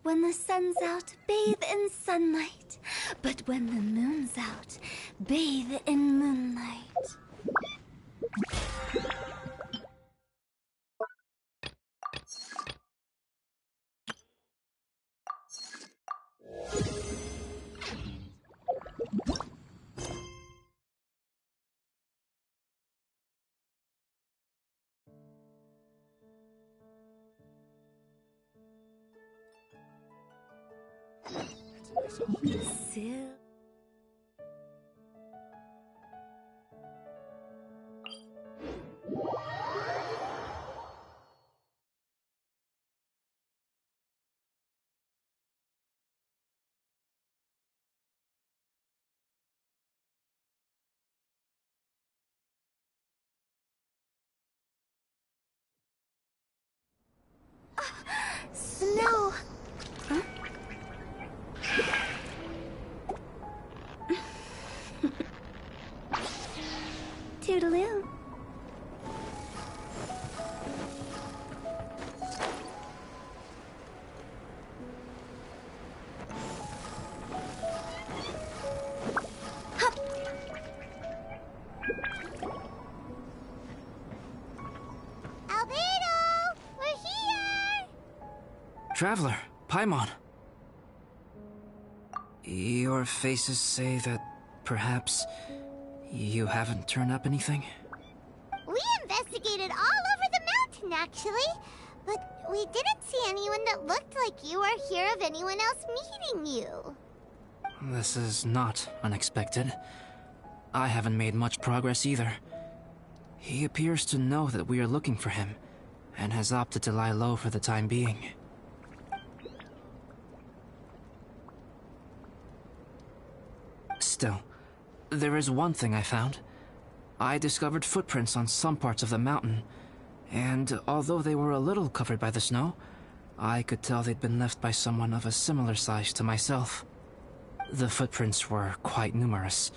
When the sun's out, bathe in sunlight. But when the moon's out, bathe in moonlight. Still. Snow. Huh? Toodaloo. Albedo! We're here! Traveler, Paimon. Your faces say that perhaps you haven't turned up anything? We investigated all over the mountain, actually. But we didn't see anyone that looked like you or hear of anyone else meeting you. This is not unexpected. I haven't made much progress either. He appears to know that we are looking for him, and has opted to lie low for the time being. Still, there is one thing I found. I discovered footprints on some parts of the mountain, and although they were a little covered by the snow, I could tell they'd been left by someone of a similar size to myself. The footprints were quite numerous,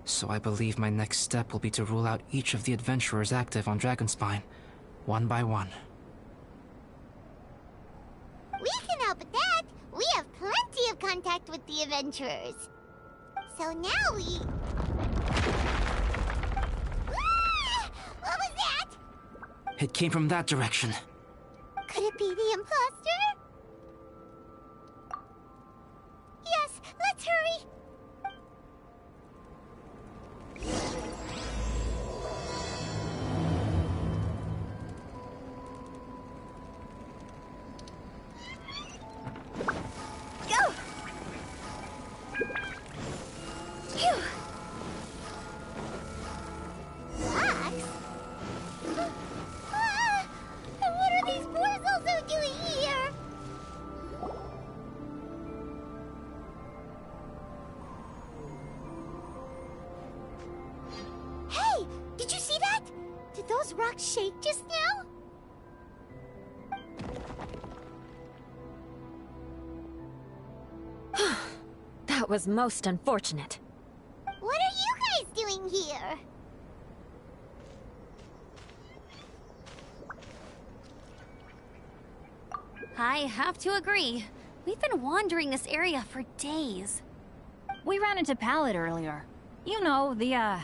so I believe my next step will be to rule out each of the adventurers active on Dragonspine, one by one. We can help with that. We have plenty of contact with the adventurers. So now we... Ah! What was that? It came from that direction. Could it be the imposter? Yes, let's hurry. Go! Phew! Fox? Ah! And what are these boys also doing here? Hey! Did you see that? Did those rocks shake just now? That was most unfortunate. What are you guys doing here? I have to agree. We've been wandering this area for days. We ran into Pallet earlier. You know, the,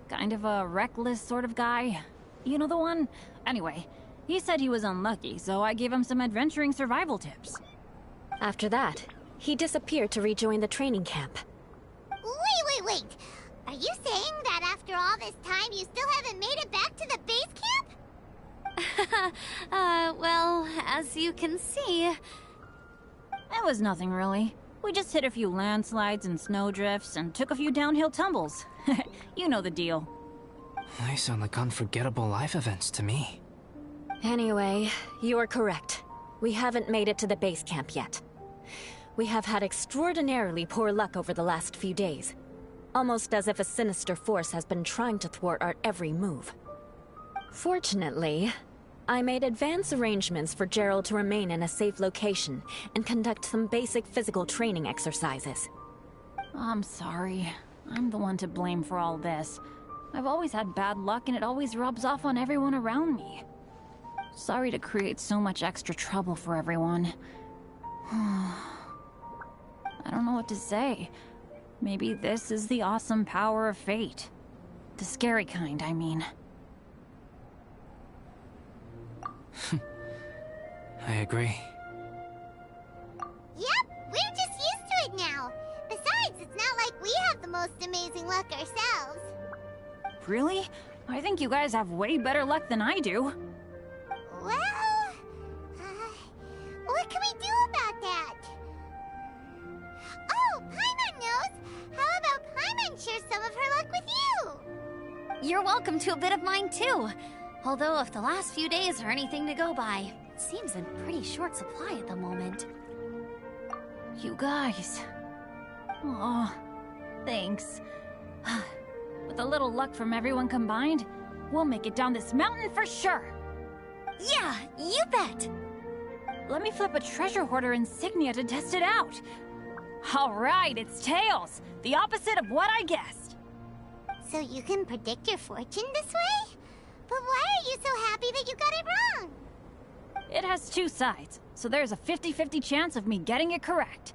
kind of a reckless sort of guy. You know the one? Anyway, he said he was unlucky, so I gave him some adventuring survival tips. After that, he disappeared to rejoin the training camp. Wait. Are you saying that after all this time you still haven't made it back to the base camp? Well, as you can see... It was nothing really. We just hit a few landslides and snowdrifts and took a few downhill tumbles. You know the deal. They sound like unforgettable life events to me. Anyway, you're correct. We haven't made it to the base camp yet. We have had extraordinarily poor luck over the last few days. Almost as if a sinister force has been trying to thwart our every move. Fortunately, I made advance arrangements for Gerald to remain in a safe location and conduct some basic physical training exercises. I'm sorry. I'm the one to blame for all this. I've always had bad luck and it always rubs off on everyone around me. Sorry to create so much extra trouble for everyone. what to say. Maybe this is the awesome power of fate. The scary kind, I mean. I agree. Yep, we're just used to it now. Besides, it's not like we have the most amazing luck ourselves. Really? I think you guys have way better luck than I do. Well, what can we do about that? Oh, Paimon knows! How about Paimon share some of her luck with you? You're welcome to a bit of mine too. Although if the last few days are anything to go by, it seems in pretty short supply at the moment. You guys. Aw, thanks. With a little luck from everyone combined, we'll make it down this mountain for sure. Yeah, you bet! Let me flip a treasure hoarder insignia to test it out. All right, it's tails. The opposite of what I guessed. So you can predict your fortune this way? But why are you so happy that you got it wrong? It has two sides, so there's a 50-50 chance of me getting it correct.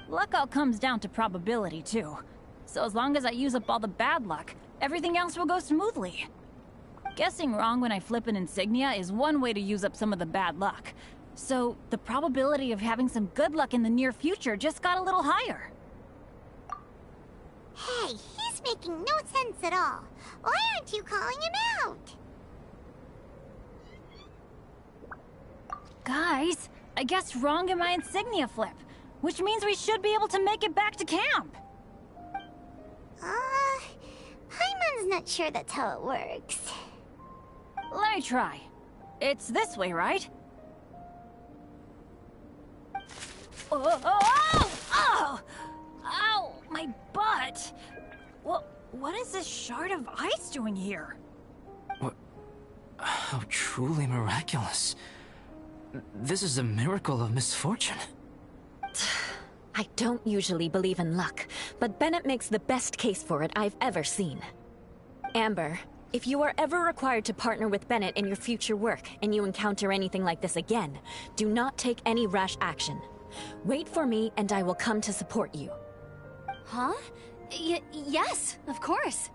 Luck all comes down to probability, too. So as long as I use up all the bad luck, everything else will go smoothly. Guessing wrong when I flip an insignia is one way to use up some of the bad luck. So the probability of having some good luck in the near future just got a little higher. Hey, he's making no sense at all. Why aren't you calling him out? Guys, I guessed wrong in my insignia flip, which means we should be able to make it back to camp. Paimon's not sure that's how it works. Let me try. It's this way, right? Oh, oh, oh! Oh! Ow! My butt! What is this shard of ice doing here? What? How truly miraculous. This is a miracle of misfortune. I don't usually believe in luck, but Bennett makes the best case for it I've ever seen. Amber, if you are ever required to partner with Bennett in your future work and you encounter anything like this again, do not take any rash action. Wait for me and I will come to support you. Huh? Yes, of course.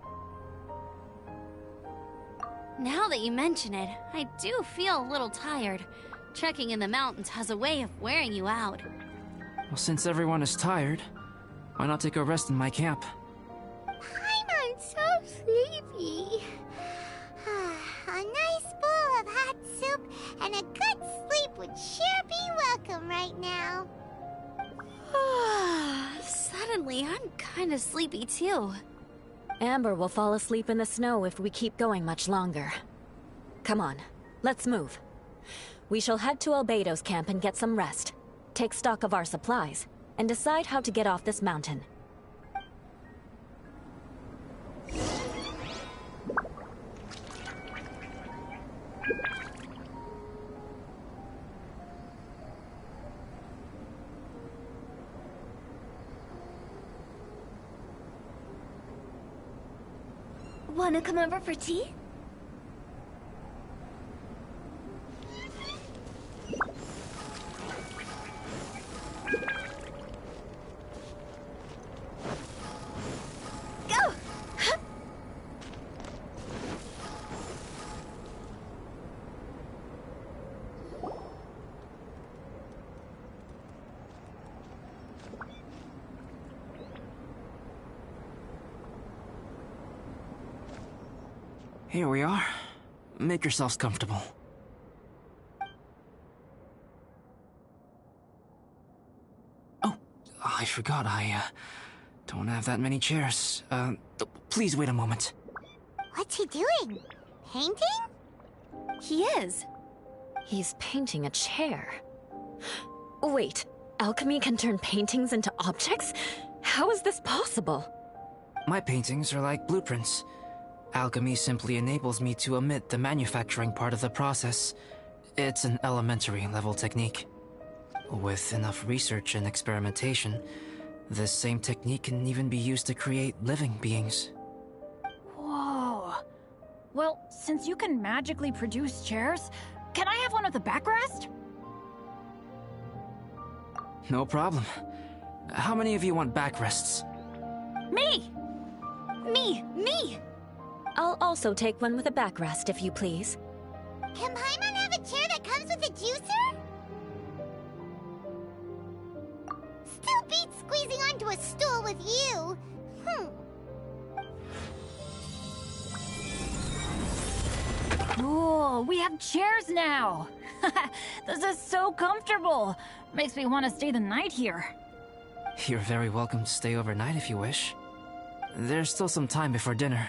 Now that you mention it, I do feel a little tired. Trekking in the mountains has a way of wearing you out. Well, since everyone is tired, why not take a rest in my camp? Paimon's so sleepy. A nice bowl of hot soup and a good sleep would sure be welcome right now. Suddenly, I'm kind of sleepy too. Amber will fall asleep in the snow if we keep going much longer. Come on, let's move. We shall head to Albedo's camp and get some rest. Take stock of our supplies, and decide how to get off this mountain. Wanna come over for tea? Go! Here we are. Make yourselves comfortable. Oh, I forgot I, don't have that many chairs. Please wait a moment. What's he doing? Painting? He is. He's painting a chair. Wait, alchemy can turn paintings into objects? How is this possible? My paintings are like blueprints. Alchemy simply enables me to omit the manufacturing part of the process. It's an elementary level technique. With enough research and experimentation, this same technique can even be used to create living beings. Whoa. Well, since you can magically produce chairs, can I have one with a backrest? No problem. How many of you want backrests? Me! Me! I'll also take one with a backrest, if you please. Can Paimon have a chair that comes with a juicer? Still beats squeezing onto a stool with you. Cool, we have chairs now! This is so comfortable! Makes me want to stay the night here. You're very welcome to stay overnight if you wish. There's still some time before dinner.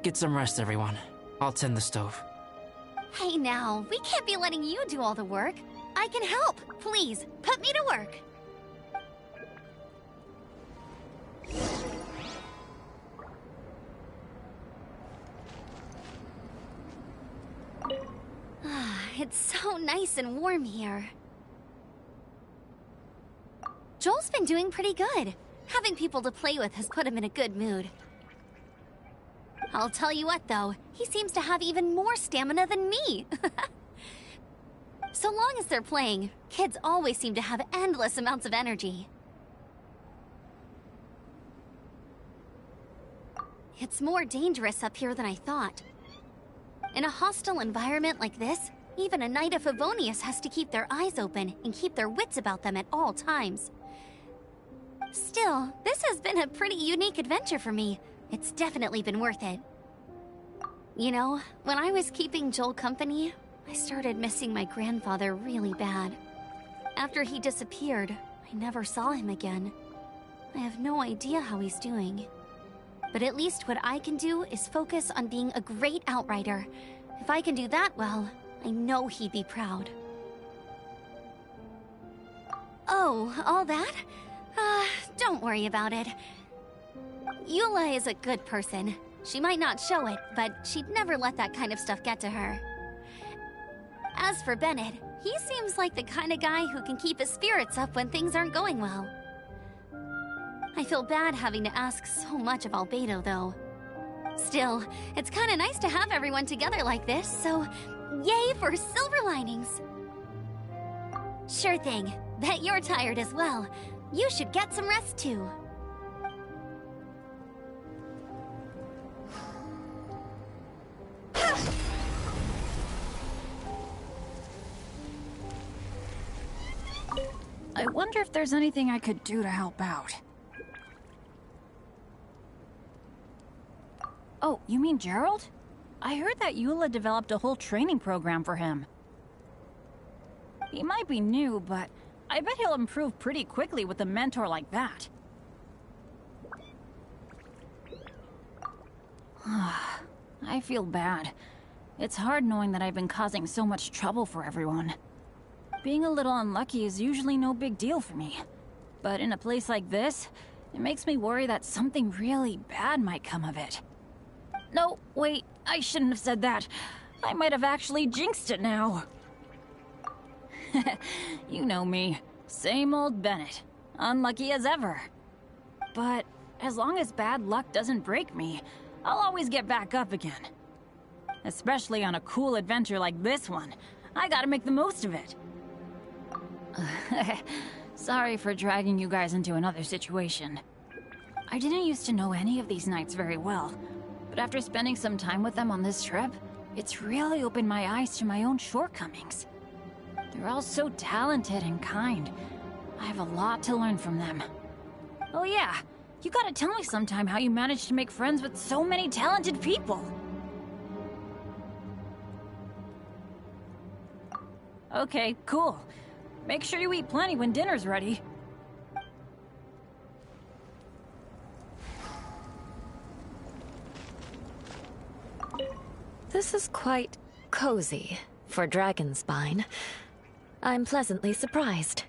Get some rest, everyone. I'll tend the stove. Hey now, we can't be letting you do all the work. I can help. Please, put me to work. It's so nice and warm here. Joel's been doing pretty good. Having people to play with has put him in a good mood. I'll tell you what, though, he seems to have even more stamina than me. So long as they're playing, kids always seem to have endless amounts of energy. It's more dangerous up here than I thought. In a hostile environment like this, even a Knight of Favonius has to keep their eyes open and keep their wits about them at all times. Still, this has been a pretty unique adventure for me. It's definitely been worth it. You know, when I was keeping Joel company, I started missing my grandfather really bad. After he disappeared, I never saw him again. I have no idea how he's doing. But at least what I can do is focus on being a great outrider. If I can do that well, I know he'd be proud. Oh, all that? Don't worry about it. Eula is a good person. She might not show it, but she'd never let that kind of stuff get to her. As for Bennett, he seems like the kind of guy who can keep his spirits up when things aren't going well. I feel bad having to ask so much of Albedo, though. Still, it's kind of nice to have everyone together like this, so yay for silver linings! Sure thing. Bet you're tired as well. You should get some rest, too. I wonder if there's anything I could do to help out. Oh, you mean Gerald? I heard that Eula developed a whole training program for him. He might be new, but I bet he'll improve pretty quickly with a mentor like that. I feel bad. It's hard knowing that I've been causing so much trouble for everyone. Being a little unlucky is usually no big deal for me. But in a place like this, it makes me worry that something really bad might come of it. No, wait, I shouldn't have said that. I might have actually jinxed it now. You know me. Same old Bennett. Unlucky as ever. But as long as bad luck doesn't break me, I'll always get back up again. Especially on a cool adventure like this one. I gotta make the most of it. Sorry for dragging you guys into another situation. I didn't used to know any of these knights very well, but after spending some time with them on this trip, it's really opened my eyes to my own shortcomings. They're all so talented and kind. I have a lot to learn from them. Oh yeah, you gotta tell me sometime how you managed to make friends with so many talented people. Okay, cool. Make sure you eat plenty when dinner's ready. This is quite cozy for Dragonspine. I'm pleasantly surprised.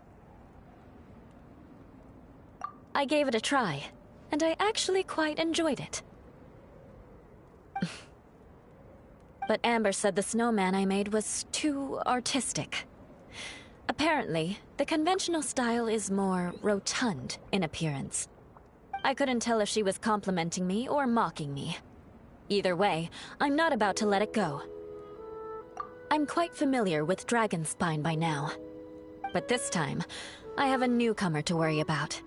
I gave it a try, and I actually quite enjoyed it. But Amber said the snowman I made was too artistic. Apparently, the conventional style is more rotund in appearance. I couldn't tell if she was complimenting me or mocking me. Either way, I'm not about to let it go. I'm quite familiar with Dragonspine by now. But this time, I have a newcomer to worry about.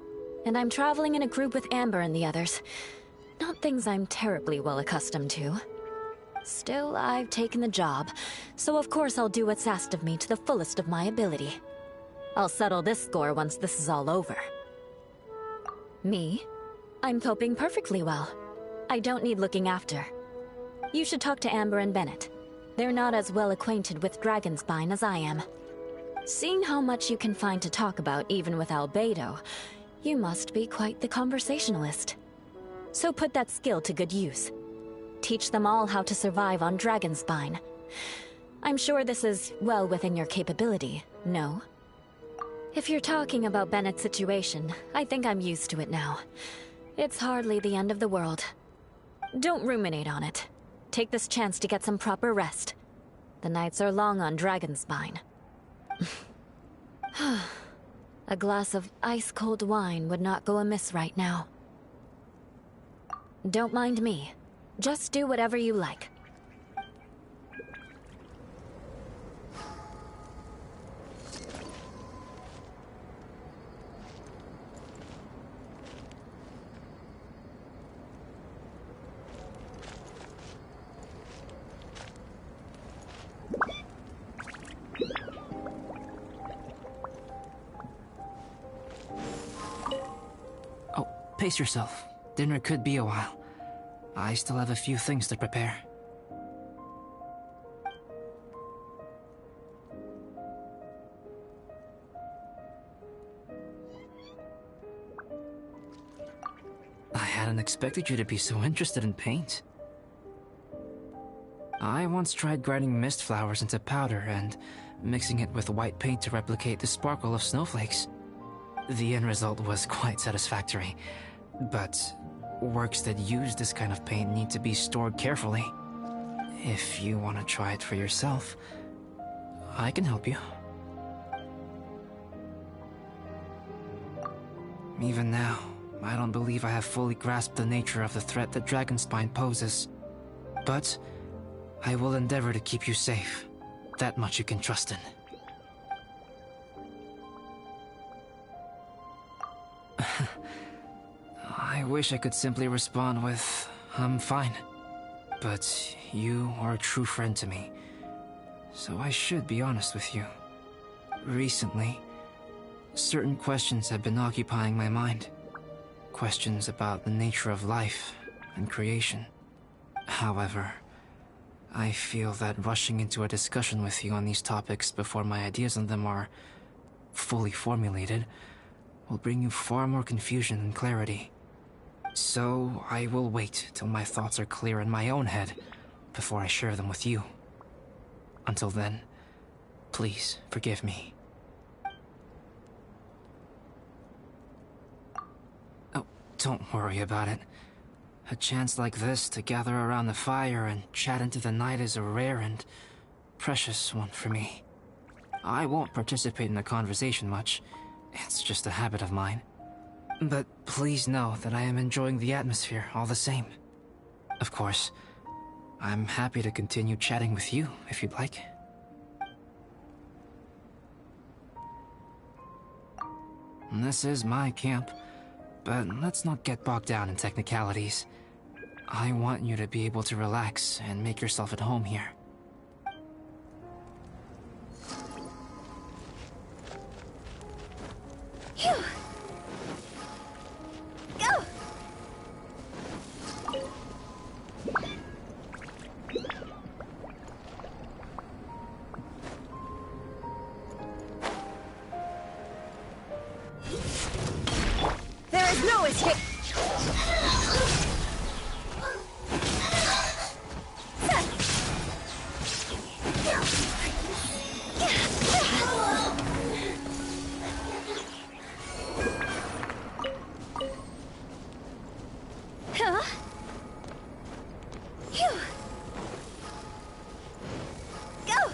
and I'm traveling in a group with Amber and the others. Not things I'm terribly well accustomed to. Still, I've taken the job, so of course I'll do what's asked of me to the fullest of my ability. I'll settle this score once this is all over. Me? I'm coping perfectly well. I don't need looking after. You should talk to Amber and Bennett. They're not as well acquainted with Dragonspine as I am. Seeing how much you can find to talk about even with Albedo, you must be quite the conversationalist. So put that skill to good use. Teach them all how to survive on Dragonspine. I'm sure this is well within your capability, no? If you're talking about Bennett's situation, I think I'm used to it now. It's hardly the end of the world. Don't ruminate on it. Take this chance to get some proper rest. The nights are long on Dragonspine. A glass of ice-cold wine would not go amiss right now. Don't mind me. Just do whatever you like. Oh, pace yourself. Dinner could be a while. I still have a few things to prepare. I hadn't expected you to be so interested in paint. I once tried grinding mist flowers into powder and mixing it with white paint to replicate the sparkle of snowflakes. The end result was quite satisfactory, but works that use this kind of paint need to be stored carefully. If you want to try it for yourself, I can help you. Even now, I don't believe I have fully grasped the nature of the threat that Dragonspine poses. But I will endeavor to keep you safe. That much you can trust in. I wish I could simply respond with, I'm fine. But you are a true friend to me, so I should be honest with you. Recently, certain questions have been occupying my mind. Questions about the nature of life and creation. However, I feel that rushing into a discussion with you on these topics before my ideas on them are fully formulated will bring you far more confusion than clarity. So I will wait till my thoughts are clear in my own head before I share them with you. Until then, please forgive me. Oh, don't worry about it. A chance like this to gather around the fire and chat into the night is a rare and precious one for me. I won't participate in the conversation much. It's just a habit of mine. But please know that I am enjoying the atmosphere all the same. Of course, I'm happy to continue chatting with you if you'd like. This is my camp, but let's not get bogged down in technicalities. I want you to be able to relax and make yourself at home here. Phew! Go! There is no escape! Huh? Phew! Go!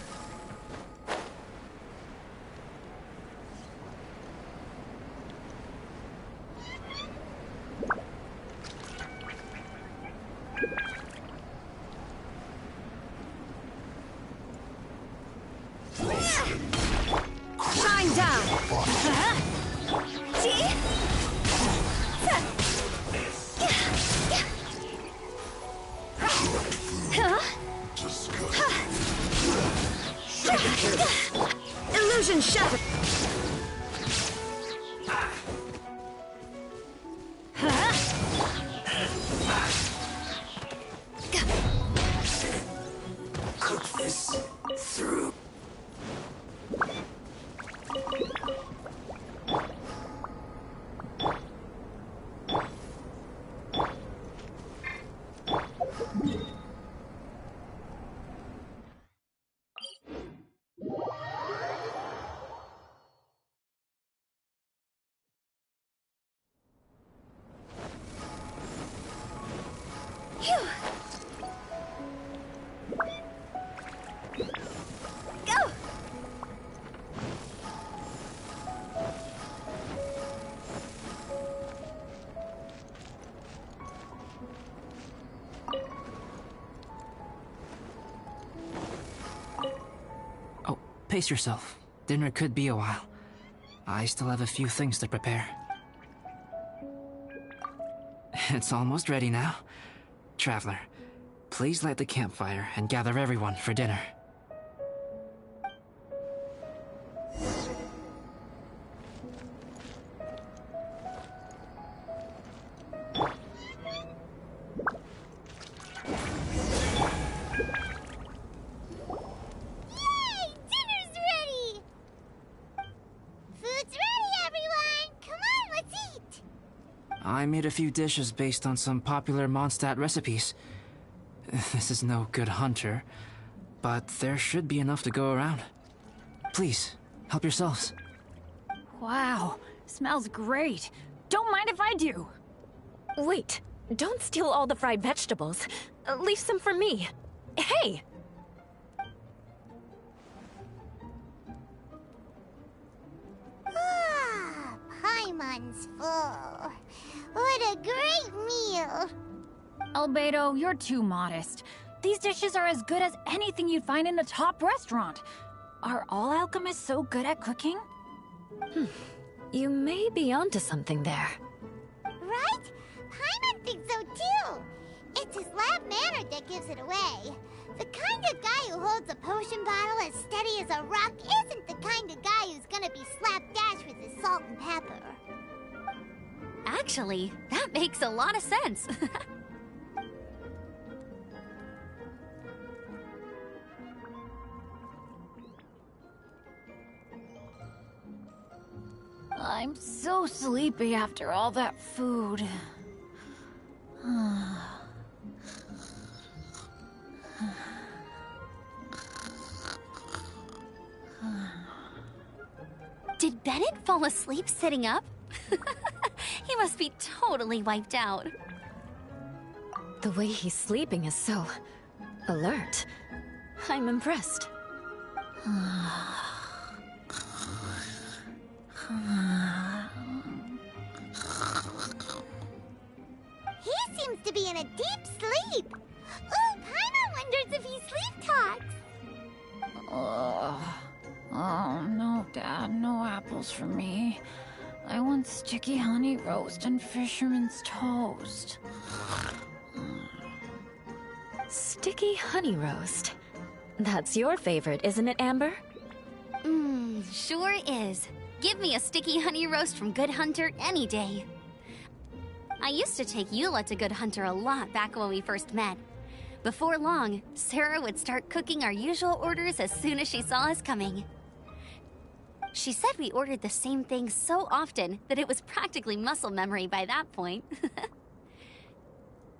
Pace yourself. Dinner could be a while. I still have a few things to prepare. It's almost ready now. Traveler, please light the campfire and gather everyone for dinner. I made a few dishes based on some popular Mondstadt recipes. This is no good hunter, but there should be enough to go around. Please, help yourselves. Wow, smells great. Don't mind if I do. Wait, don't steal all the fried vegetables. Leave some for me. Hey! Ah, Paimon's full. What a great meal! Albedo, you're too modest. These dishes are as good as anything you'd find in a top restaurant. Are all alchemists so good at cooking? You may be onto something there. Right? Paimon thinks so too. It's his lab manner that gives it away. The kind of guy who holds a potion bottle as steady as a rock isn't the kind of guy who's gonna be slapdash with his salt and pepper. Actually, that makes a lot of sense. I'm so sleepy after all that food. Did Bennett fall asleep sitting up? He must be totally wiped out. The way he's sleeping is so alert. I'm impressed. He seems to be in a deep sleep. Ooh, Paimon wonders if he sleep talks. Oh, no, Dad, no apples for me. I want sticky honey roast and fisherman's toast. Sticky honey roast. That's your favorite, isn't it, Amber? Sure is. Give me a sticky honey roast from Good Hunter any day. I used to take Eula to Good Hunter a lot back when we first met. Before long, Sarah would start cooking our usual orders as soon as she saw us coming. She said we ordered the same thing so often that it was practically muscle memory by that point.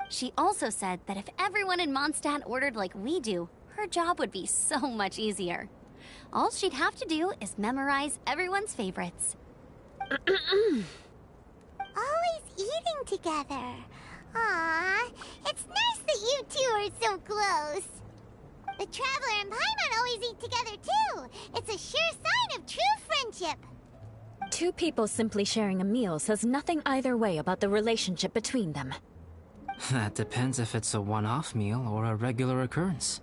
She also said that if everyone in Mondstadt ordered like we do, her job would be so much easier. All she'd have to do is memorize everyone's favorites. Always eating together. Aww, it's nice that you two are so close. The Traveler and Paimon always eat together too. It's a sure sign of true friendship. Two people simply sharing a meal says nothing either way about the relationship between them. That depends if it's a one-off meal or a regular occurrence.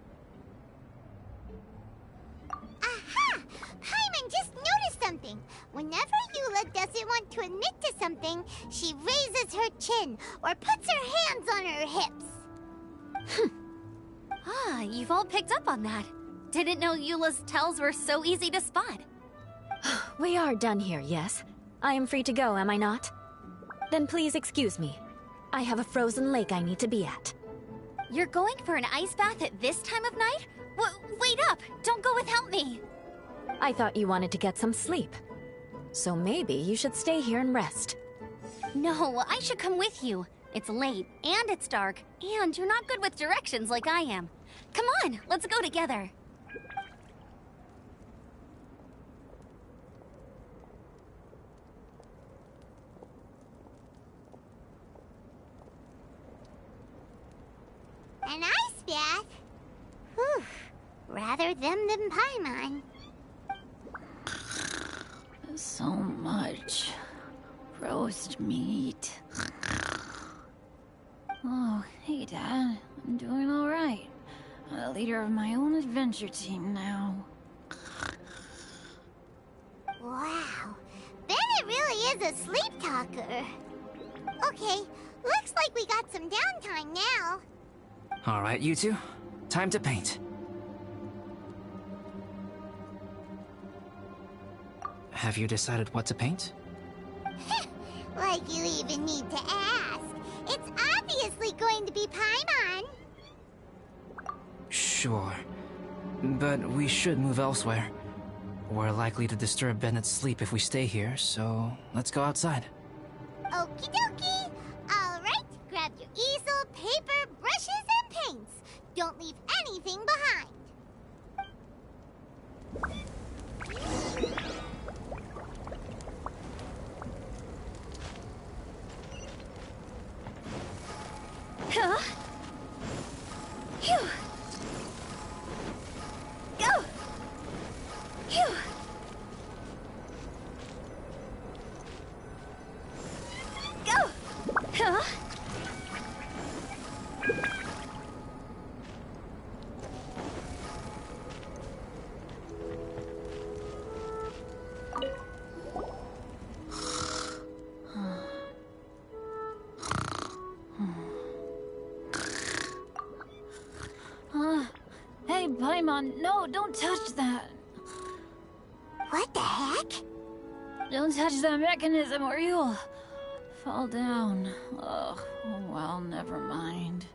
Aha! Paimon just noticed something. Whenever Eula doesn't want to admit to something, she raises her chin or puts her hands on her hips. Ah, you've all picked up on that. Didn't know Eula's tells were so easy to spot. We are done here, yes? I am free to go, am I not? Then please excuse me. I have a frozen lake I need to be at. You're going for an ice bath at this time of night? Wait up! Don't go without me! I thought you wanted to get some sleep. So maybe you should stay here and rest. No, I should come with you. It's late, and it's dark, and you're not good with directions like I am. Come on, let's go together. An ice bath? Whew. Rather them than Paimon. So much roast meat. Oh, hey, Dad. I'm doing all right. I'm a leader of my own adventure team now. Wow, Bennett really is a sleep talker. Okay, looks like we got some downtime now. All right, you two. Time to paint. Have you decided what to paint? Like you even need to ask. It's obviously going to be Paimon. Sure. But we should move elsewhere. We're likely to disturb Bennett's sleep if we stay here, so let's go outside. Okie dokie. All right, grab your easel, paper, brushes, and paints. Don't leave anything behind. Huh? Phew. Go! Phew. Go! Huh? Hey, Paimon, no, don't touch that. What the heck? Don't touch that mechanism or you'll fall down. Ugh, oh well, never mind.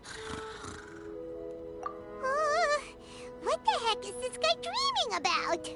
What the heck is this guy dreaming about?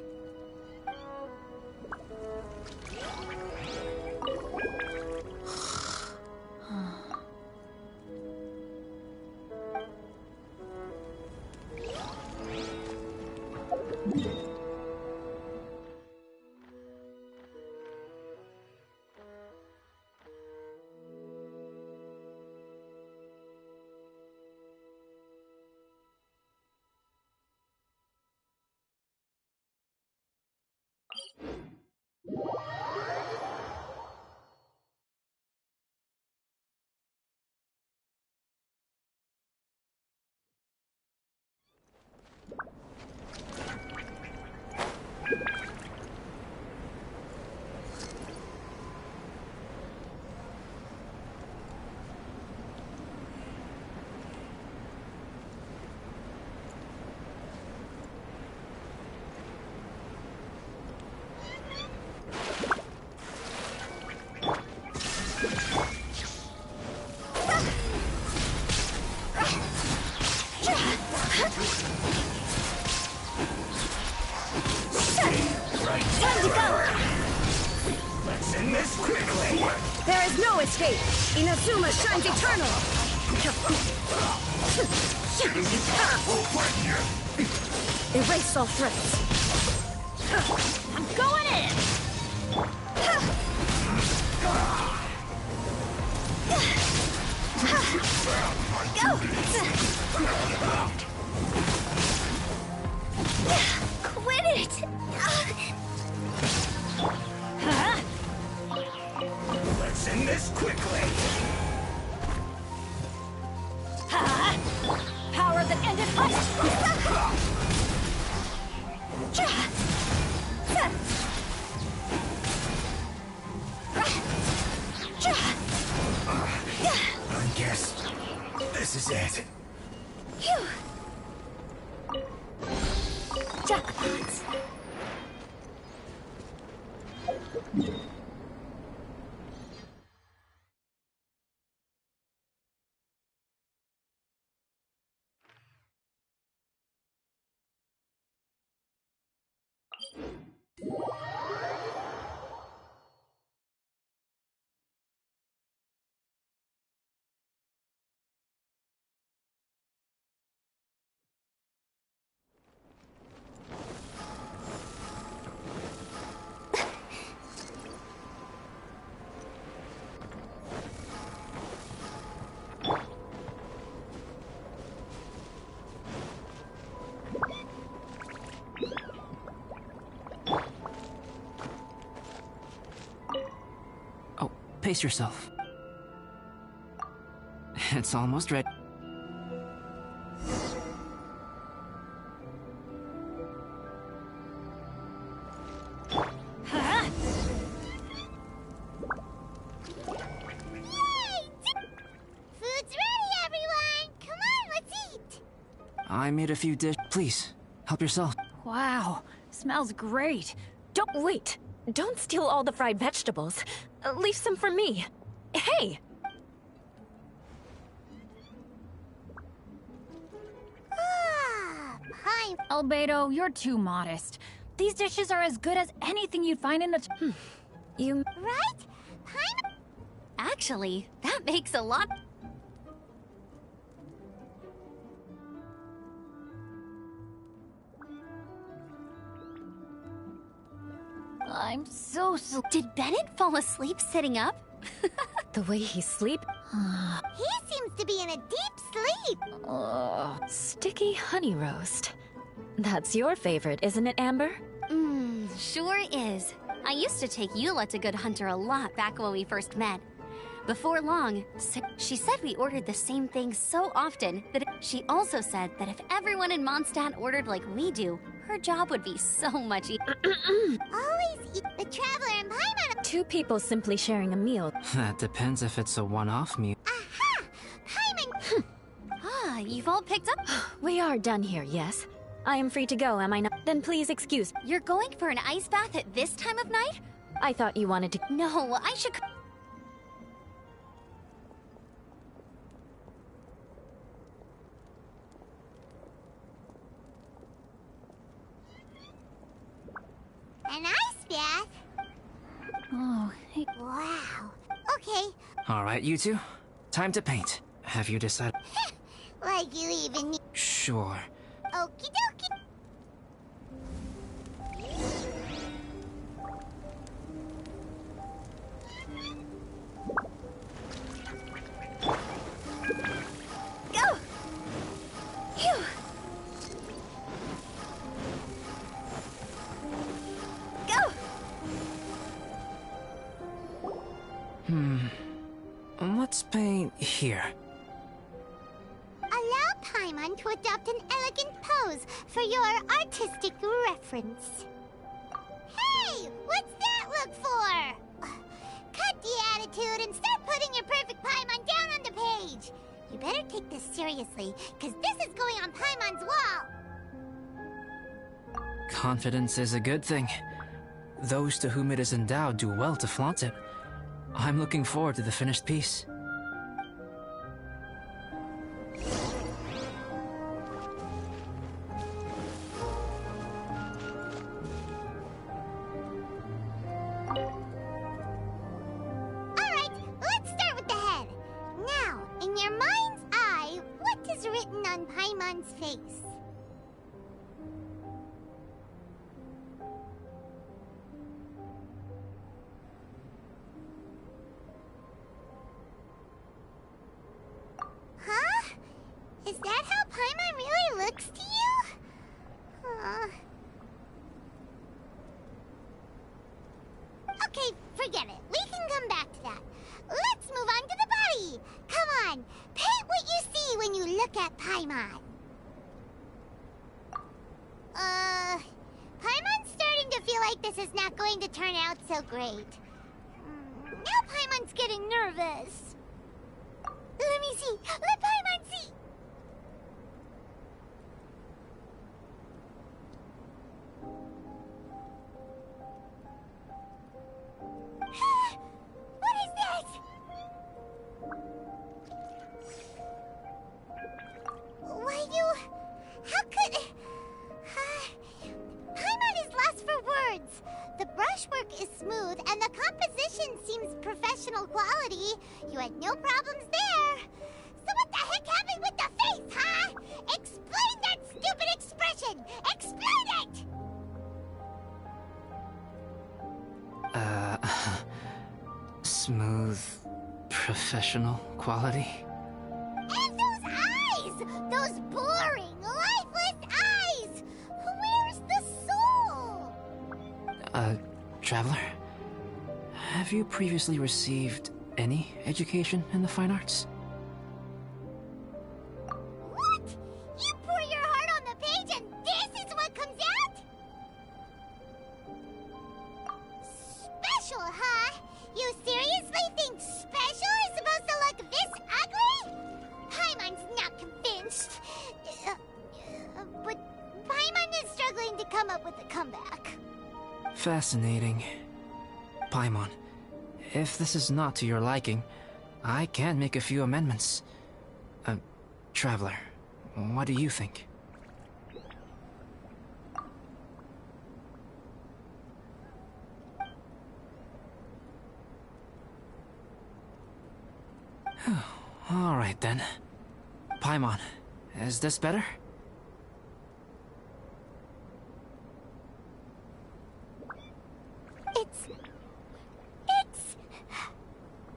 Time to go! Let's end this quickly! There is no escape! Inazuma shines eternal! Erase all threats! I'm going in! Quit it! Huh? Let's end this quickly! Power that ended I guess this is it. Jackpot. Oh, pace yourself. It's almost ready. Huh? I made a few Please, help yourself. Wow, smells great. Don't wait. Don't steal all the fried vegetables. Leave some for me. Hey! Paimon. Albedo, you're too modest. These dishes are as good as anything you'd find in a... You... Right? Paimon. Actually, that makes a lot. I'm so Did Bennett fall asleep sitting up? The way he sleep... He seems to be in a deep sleep. Sticky honey roast. That's your favorite, isn't it, Amber? Sure is. I used to take Eula to Good Hunter a lot back when we first met. Before long, she said we ordered the same thing so often that she also said that if everyone in Mondstadt ordered like we do, her job would be so much easier. Always eat the Traveler and Paimon. Two people simply sharing a meal. That depends if it's a one-off meal. Aha! Paimon. Ah, you've all picked up? We are done here, yes? I am free to go, am I not? Then please excuse. You're going for an ice bath at this time of night? I thought you wanted to... No, I should... An ice bath? Oh, hey. Wow. Okay. All right, you two. Time to paint. Have you decided? Like you even need... Sure. Okie dokie. Go! Phew! Go! Let's paint here. Allow Paimon to adopt an elegant pose for your artistic reference. Hey! What's that look for? Cut the attitude and start putting your perfect Paimon down on the page. You better take this seriously, because this is going on Paimon's wall. Confidence is a good thing. Those to whom it is endowed do well to flaunt it. I'm looking forward to the finished piece. Alright, let's start with the head. Now, in your mind's eye, what is written on Paimon's face? Huh? Is that how Paimon really looks to you? Okay, forget it. We can come back to that. Let's move on to the body. Come on, paint what you see when you look at Paimon. Paimon's starting to feel like this is not going to turn out so great. Now Paimon's getting nervous. Let me see. Let Paimon see. What is that? Why you... How could... Paimon is lost for words. The brushwork is smooth and the composition seems professional quality. You had no problems there. So what the heck happened with the face, huh? Explain that stupid expression! Explain it! Smooth, professional quality. And those eyes! Those boring, lifeless eyes! Where's the soul? Traveler? Have you previously received any education in the fine arts? What? You pour your heart on the page and this is what comes out? Special, huh? You seriously think special is supposed to look this ugly? Paimon's not convinced. Fascinating. Paimon, if this is not to your liking, I can make a few amendments. Traveler, what do you think? Alright then. Paimon, is this better?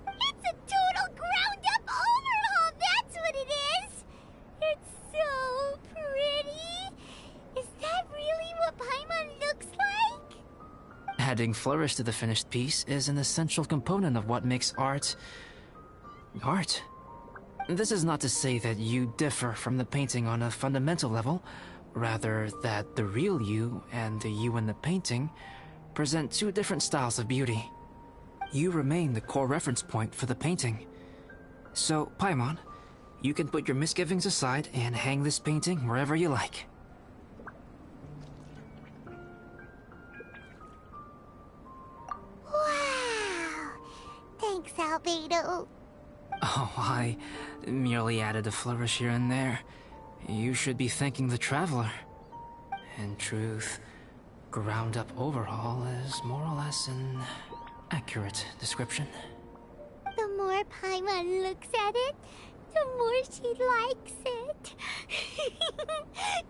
It's a total ground-up overhaul, that's what it is! It's so pretty! Is that really what Paimon looks like? Adding flourish to the finished piece is an essential component of what makes art... art. This is not to say that you differ from the painting on a fundamental level, rather that the real you and the you in the painting present two different styles of beauty. You remain the core reference point for the painting. So, Paimon, you can put your misgivings aside and hang this painting wherever you like. Wow! Thanks, Albedo. Oh, I merely added a flourish here and there. You should be thanking the Traveler. In truth, ground-up overhaul is more or less an accurate description. The more Paimon looks at it, the more she likes it.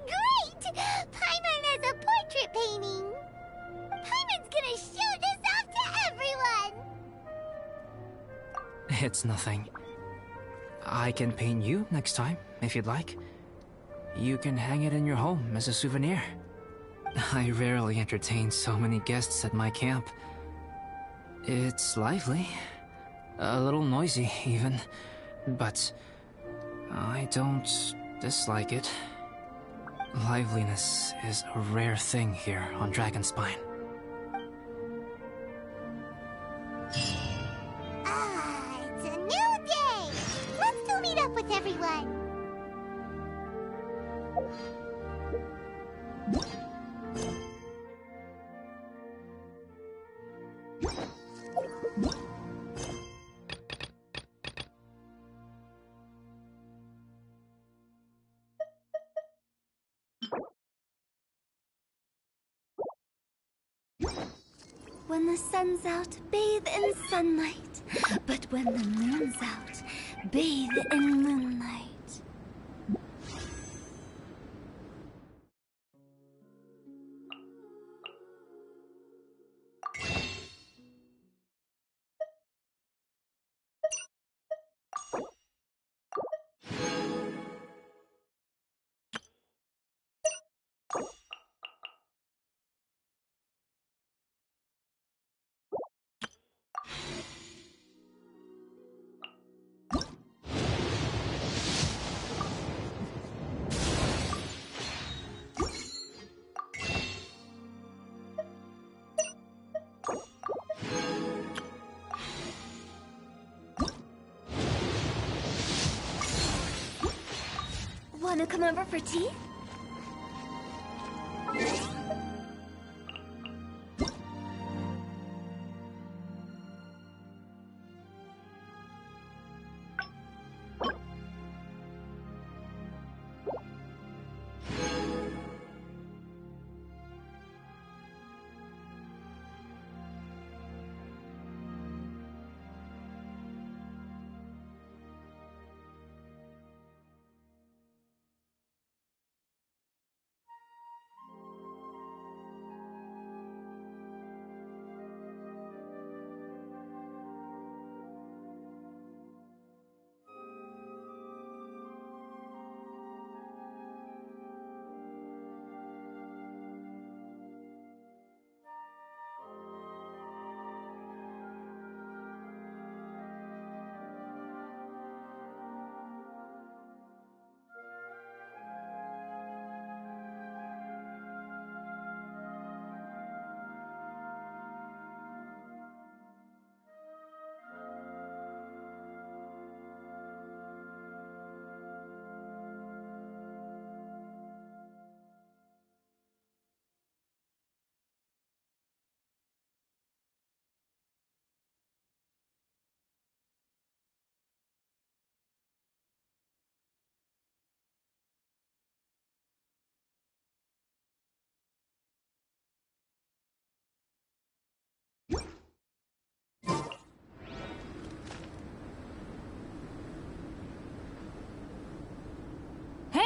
Great! Paimon has a portrait painting! Paimon's gonna show this off to everyone! It's nothing. I can paint you next time, if you'd like. You can hang it in your home as a souvenir. I rarely entertain so many guests at my camp. It's lively. A little noisy, even. But I don't dislike it. Liveliness is a rare thing here on Dragonspine. It's a new day! Let's go meet up with everyone! When the sun's out, bathe in sunlight. But when the moon's out, bathe in moonlight. Wanna come over for tea?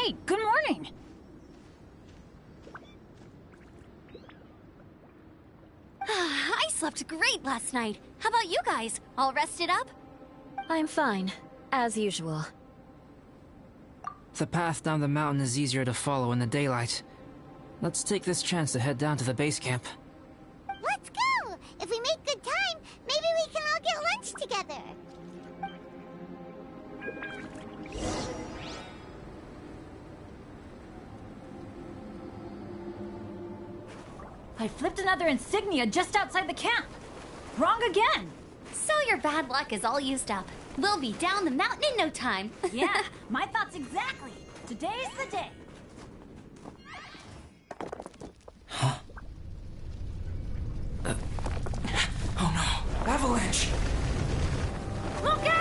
Hey, good morning! I slept great last night. How about you guys? All rested up? I'm fine, as usual. The path down the mountain is easier to follow in the daylight. Let's take this chance to head down to the base camp. Let's go! If we make good time, maybe we can all get lunch together. I flipped another insignia just outside the camp. Wrong again! So your bad luck is all used up. We'll be down the mountain in no time. Yeah, my thoughts exactly. Today's the day. Oh no! Avalanche! Look out!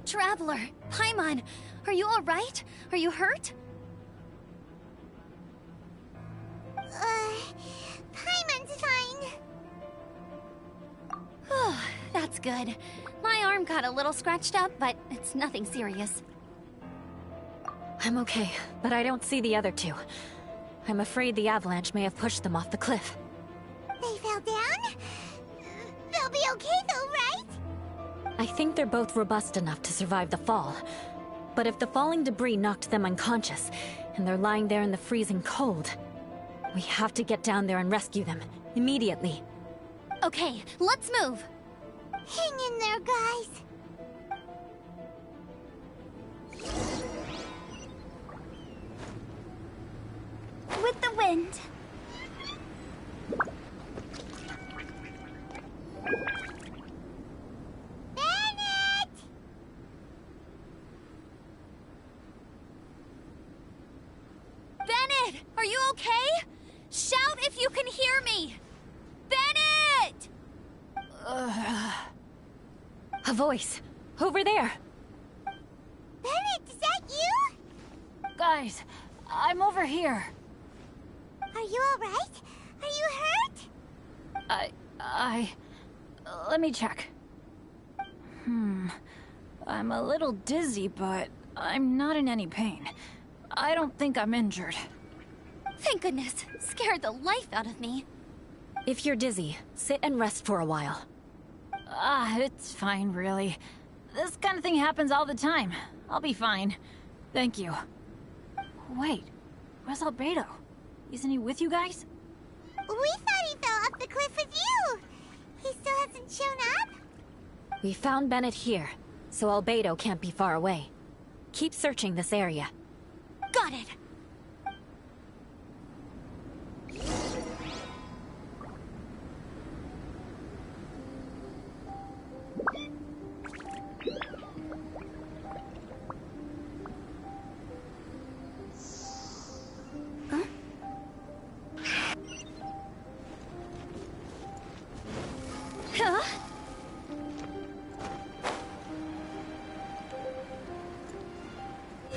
Traveler, Paimon, are you all right? Are you hurt? Paimon's fine. That's good. My arm got a little scratched up, but it's nothing serious. I'm okay, but I don't see the other two. I'm afraid the avalanche may have pushed them off the cliff. They fell down? They'll be okay though, right? I think they're both robust enough to survive the fall. But if the falling debris knocked them unconscious, and they're lying there in the freezing cold, we have to get down there and rescue them, immediately. Okay, let's move. Hang in there, guys. With the wind. Bennett! Bennett, are you okay? Shout if you can hear me. Bennett! A voice! Over there! Bennett, is that you? Guys, I'm over here. Are you alright? Are you hurt? Let me check. I'm a little dizzy, but I'm not in any pain. I don't think I'm injured. Thank goodness. Scared the life out of me. If you're dizzy, sit and rest for a while. It's fine, really. This kind of thing happens all the time. I'll be fine. Thank you. Wait, where's Albedo? Isn't he with you guys? We thought he fell off the cliff with you. He still hasn't shown up? We found Bennett here, so Albedo can't be far away. Keep searching this area. Got it. Huh?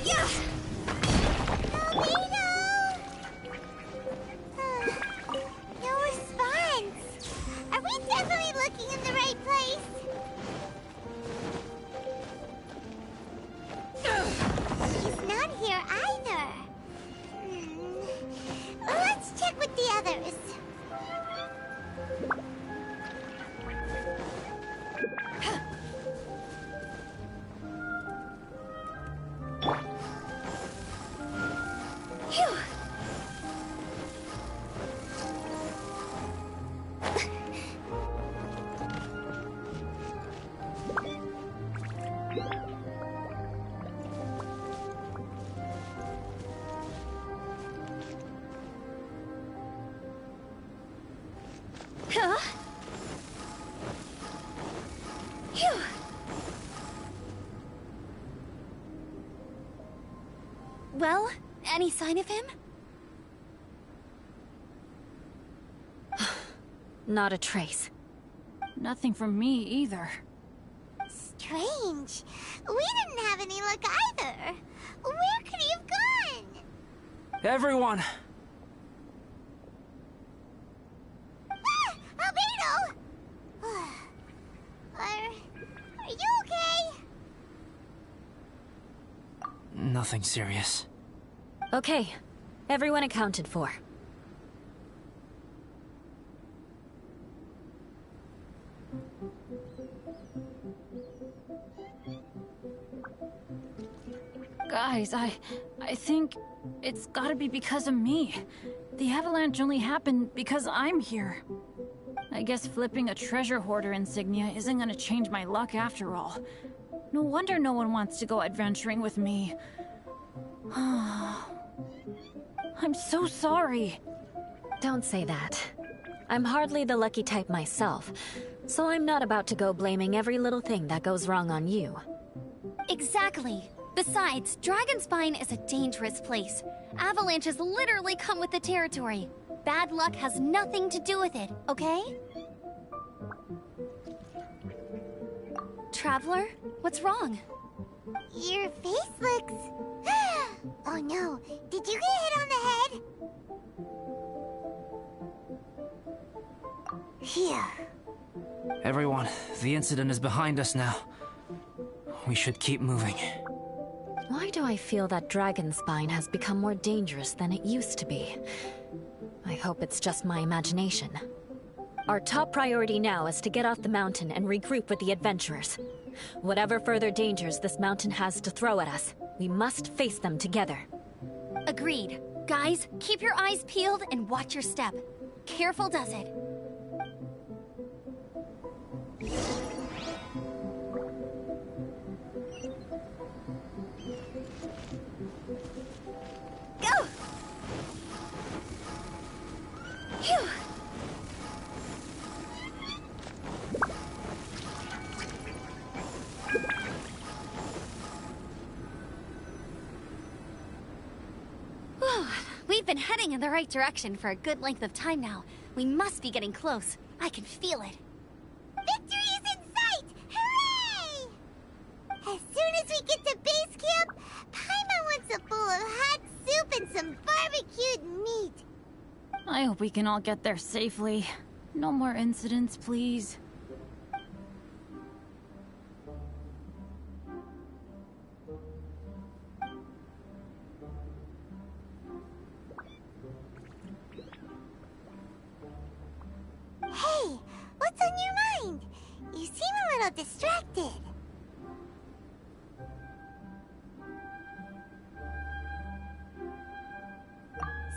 Yeah! No response. Are we definitely looking in the right place? He's not here either. Let's check with the others. Phew! Huh? Phew! Well, any sign of him? Not a trace. Nothing from me either. Strange. We didn't have any luck either. Where could he have gone? Everyone! Ah! Albedo! Are you okay? Nothing serious. Okay, everyone accounted for. Guys, I think it's gotta be because of me. The avalanche only happened because I'm here. I guess flipping a treasure hoarder insignia isn't gonna change my luck after all. No wonder no one wants to go adventuring with me. I'm so sorry. Don't say that. I'm hardly the lucky type myself, so I'm not about to go blaming every little thing that goes wrong on you. Exactly. Besides, Dragonspine is a dangerous place. Avalanches literally come with the territory. Bad luck has nothing to do with it, okay? Traveler, what's wrong? Your face looks... Oh no, did you get hit on the head? Phew. Everyone, the incident is behind us now. We should keep moving. Why do I feel that Dragonspine has become more dangerous than it used to be? I hope it's just my imagination. Our top priority now is to get off the mountain and regroup with the adventurers. Whatever further dangers this mountain has to throw at us, we must face them together. Agreed. Guys, keep your eyes peeled and watch your step. Careful does it. Go! Phew! Whew, we've been heading in the right direction for a good length of time now. We must be getting close. I can feel it. Victory is in sight! Hooray! As soon as we get to base camp, Paimon wants a bowl of hot soup and some barbecued meat. I hope we can all get there safely. No more incidents, please. Hey, what's on your mind? You seem a little distracted.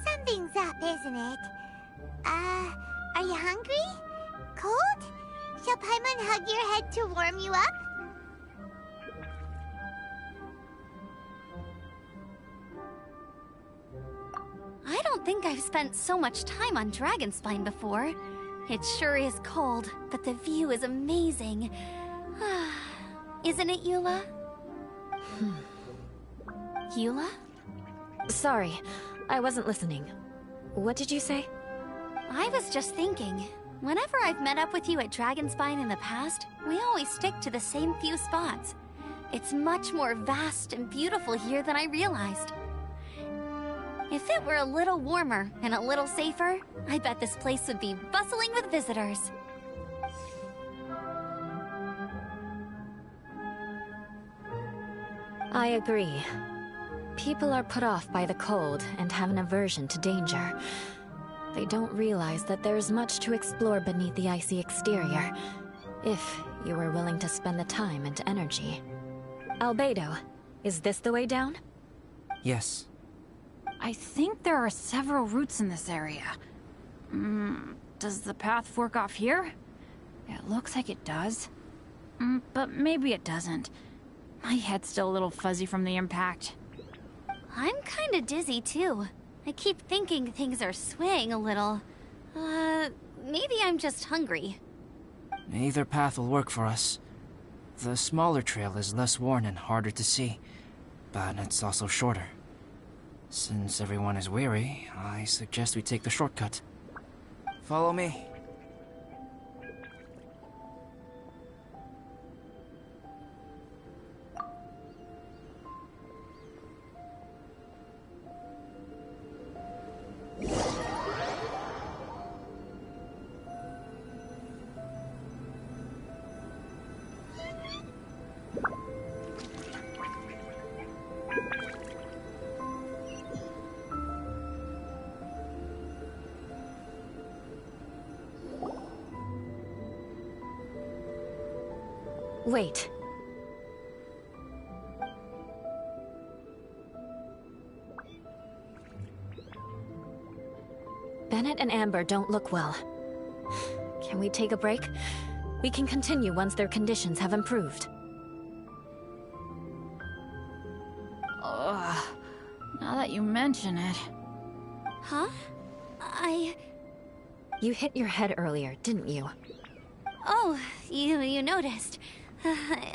Something's up, isn't it? Are you hungry? Cold? Shall Paimon hug your head to warm you up? I don't think I've spent so much time on Dragonspine before. It sure is cold, but the view is amazing. Isn't it, Eula? Eula? Sorry, I wasn't listening. What did you say? I was just thinking, whenever I've met up with you at Dragonspine in the past, we always stick to the same few spots. It's much more vast and beautiful here than I realized. If it were a little warmer and a little safer, I bet this place would be bustling with visitors. I agree. People are put off by the cold and have an aversion to danger. They don't realize that there's much to explore beneath the icy exterior, if you were willing to spend the time and energy. Albedo, is this the way down? Yes. I think there are several routes in this area. Does the path fork off here? It looks like it does. But maybe it doesn't. My head's still a little fuzzy from the impact. I'm kinda dizzy too. I keep thinking things are swaying a little. Maybe I'm just hungry. Either path will work for us. The smaller trail is less worn and harder to see, but it's also shorter. Since everyone is weary, I suggest we take the shortcut. Follow me. Wait. Bennett and Amber don't look well. Can we take a break? We can continue once their conditions have improved. Ugh. Now that you mention it. Huh? You hit your head earlier, didn't you? Oh, you noticed.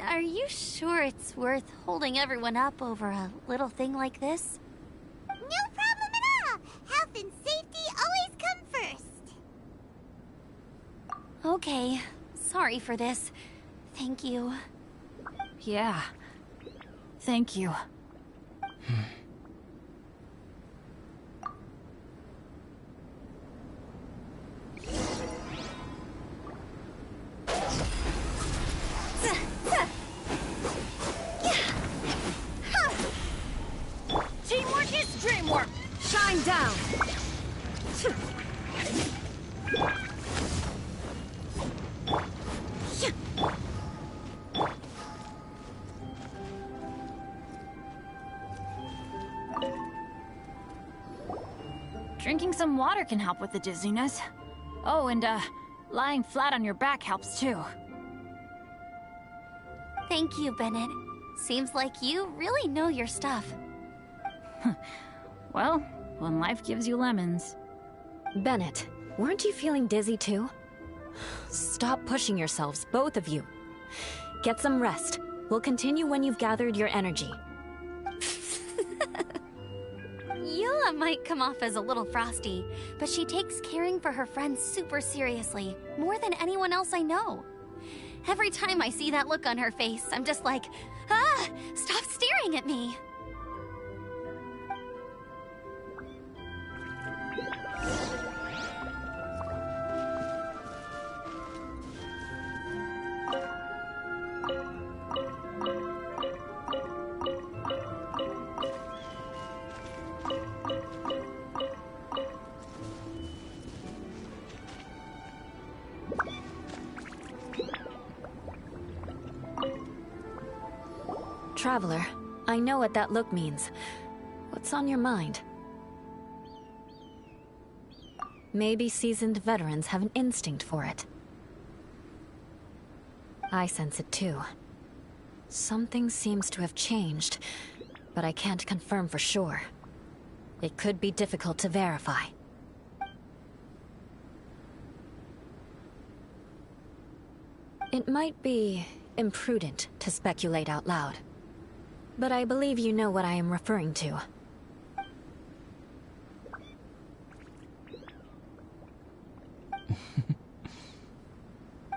Are you sure it's worth holding everyone up over a little thing like this? No problem at all! Health and safety always come first! Okay. Sorry for this. Thank you. Yeah. Thank you. Teamwork is dreamwork! Shine down! Drinking some water can help with the dizziness. Oh, and lying flat on your back helps too. Thank you, Bennett. Seems like you really know your stuff. Well, when life gives you lemons. Bennett, weren't you feeling dizzy too? Stop pushing yourselves, both of you. Get some rest. We'll continue when you've gathered your energy. Eula might come off as a little frosty, but she takes caring for her friends super seriously, more than anyone else I know. Every time I see that look on her face, I'm just like, ah, stop staring at me. Traveler, I know what that look means. What's on your mind? Maybe seasoned veterans have an instinct for it. I sense it too. Something seems to have changed, but I can't confirm for sure. It could be difficult to verify. It might be imprudent to speculate out loud, but I believe you know what I am referring to.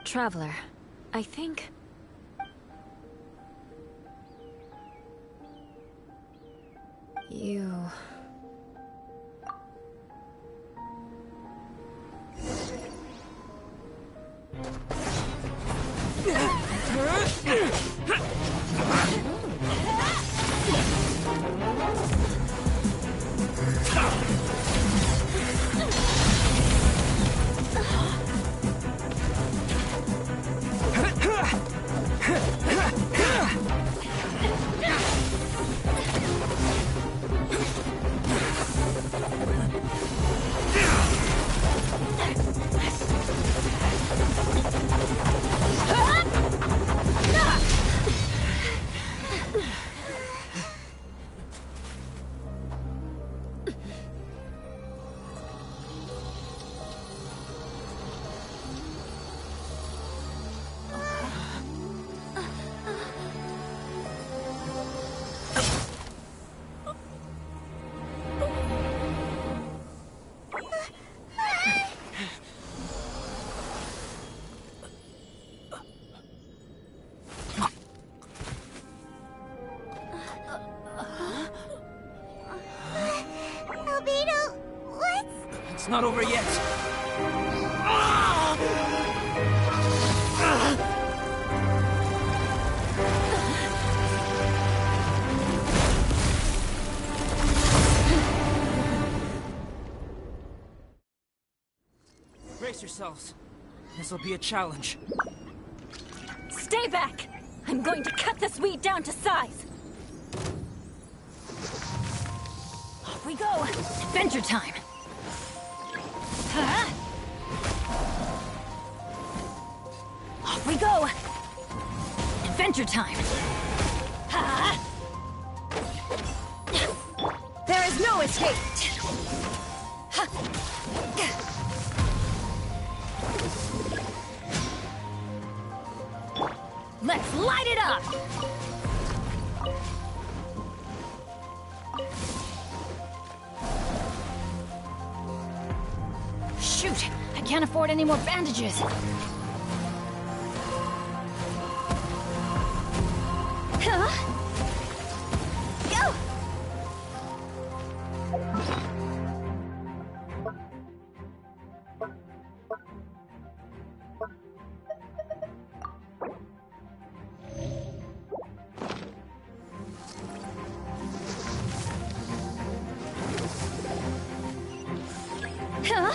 Traveler, I think... you... It's not over yet. Brace yourselves. This'll be a challenge. Stay back! I'm going to cut this weed down to size. Off we go! Adventure time! Huh? Off we go! Adventure time! Huh? There is no escape! Let's light it up! Shoot! I can't afford any more bandages! Huh? Go! Huh?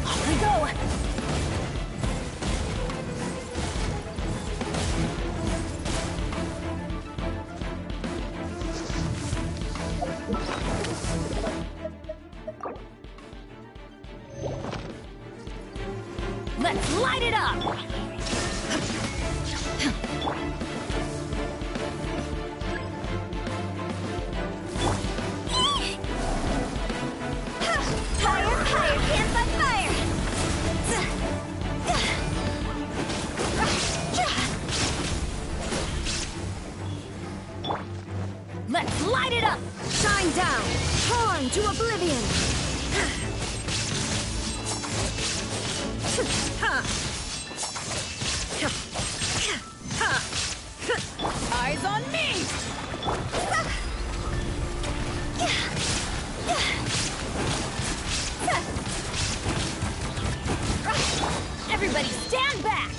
Off we go! Let's light it up! Fire, fire, can't fight fire! Let's light it up! Shine down! Torn to oblivion! Eyes on me! Everybody stand back!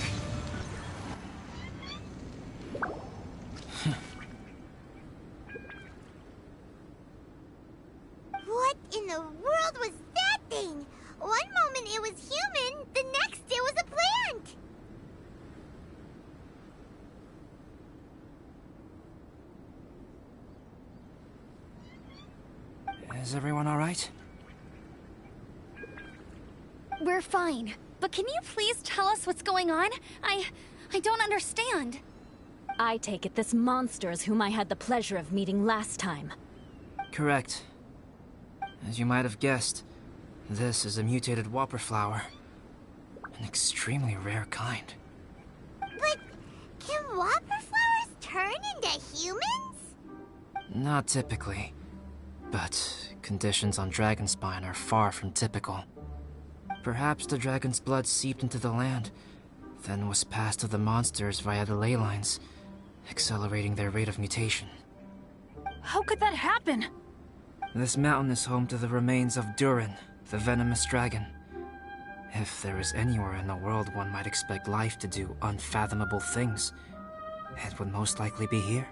What in the world was that thing? One moment it was human, the next it was a plant! Is everyone all right? We're fine. But can you please tell us what's going on? I don't understand. I take it this monster is whom I had the pleasure of meeting last time. Correct. As you might have guessed, this is a mutated whopper flower. An extremely rare kind. But can whopper flowers turn into humans? Not typically, but conditions on Dragonspine are far from typical. Perhaps the dragon's blood seeped into the land, then was passed to the monsters via the ley lines, accelerating their rate of mutation. How could that happen? This mountain is home to the remains of Durin, the venomous dragon. If there is anywhere in the world one might expect life to do unfathomable things, it would most likely be here.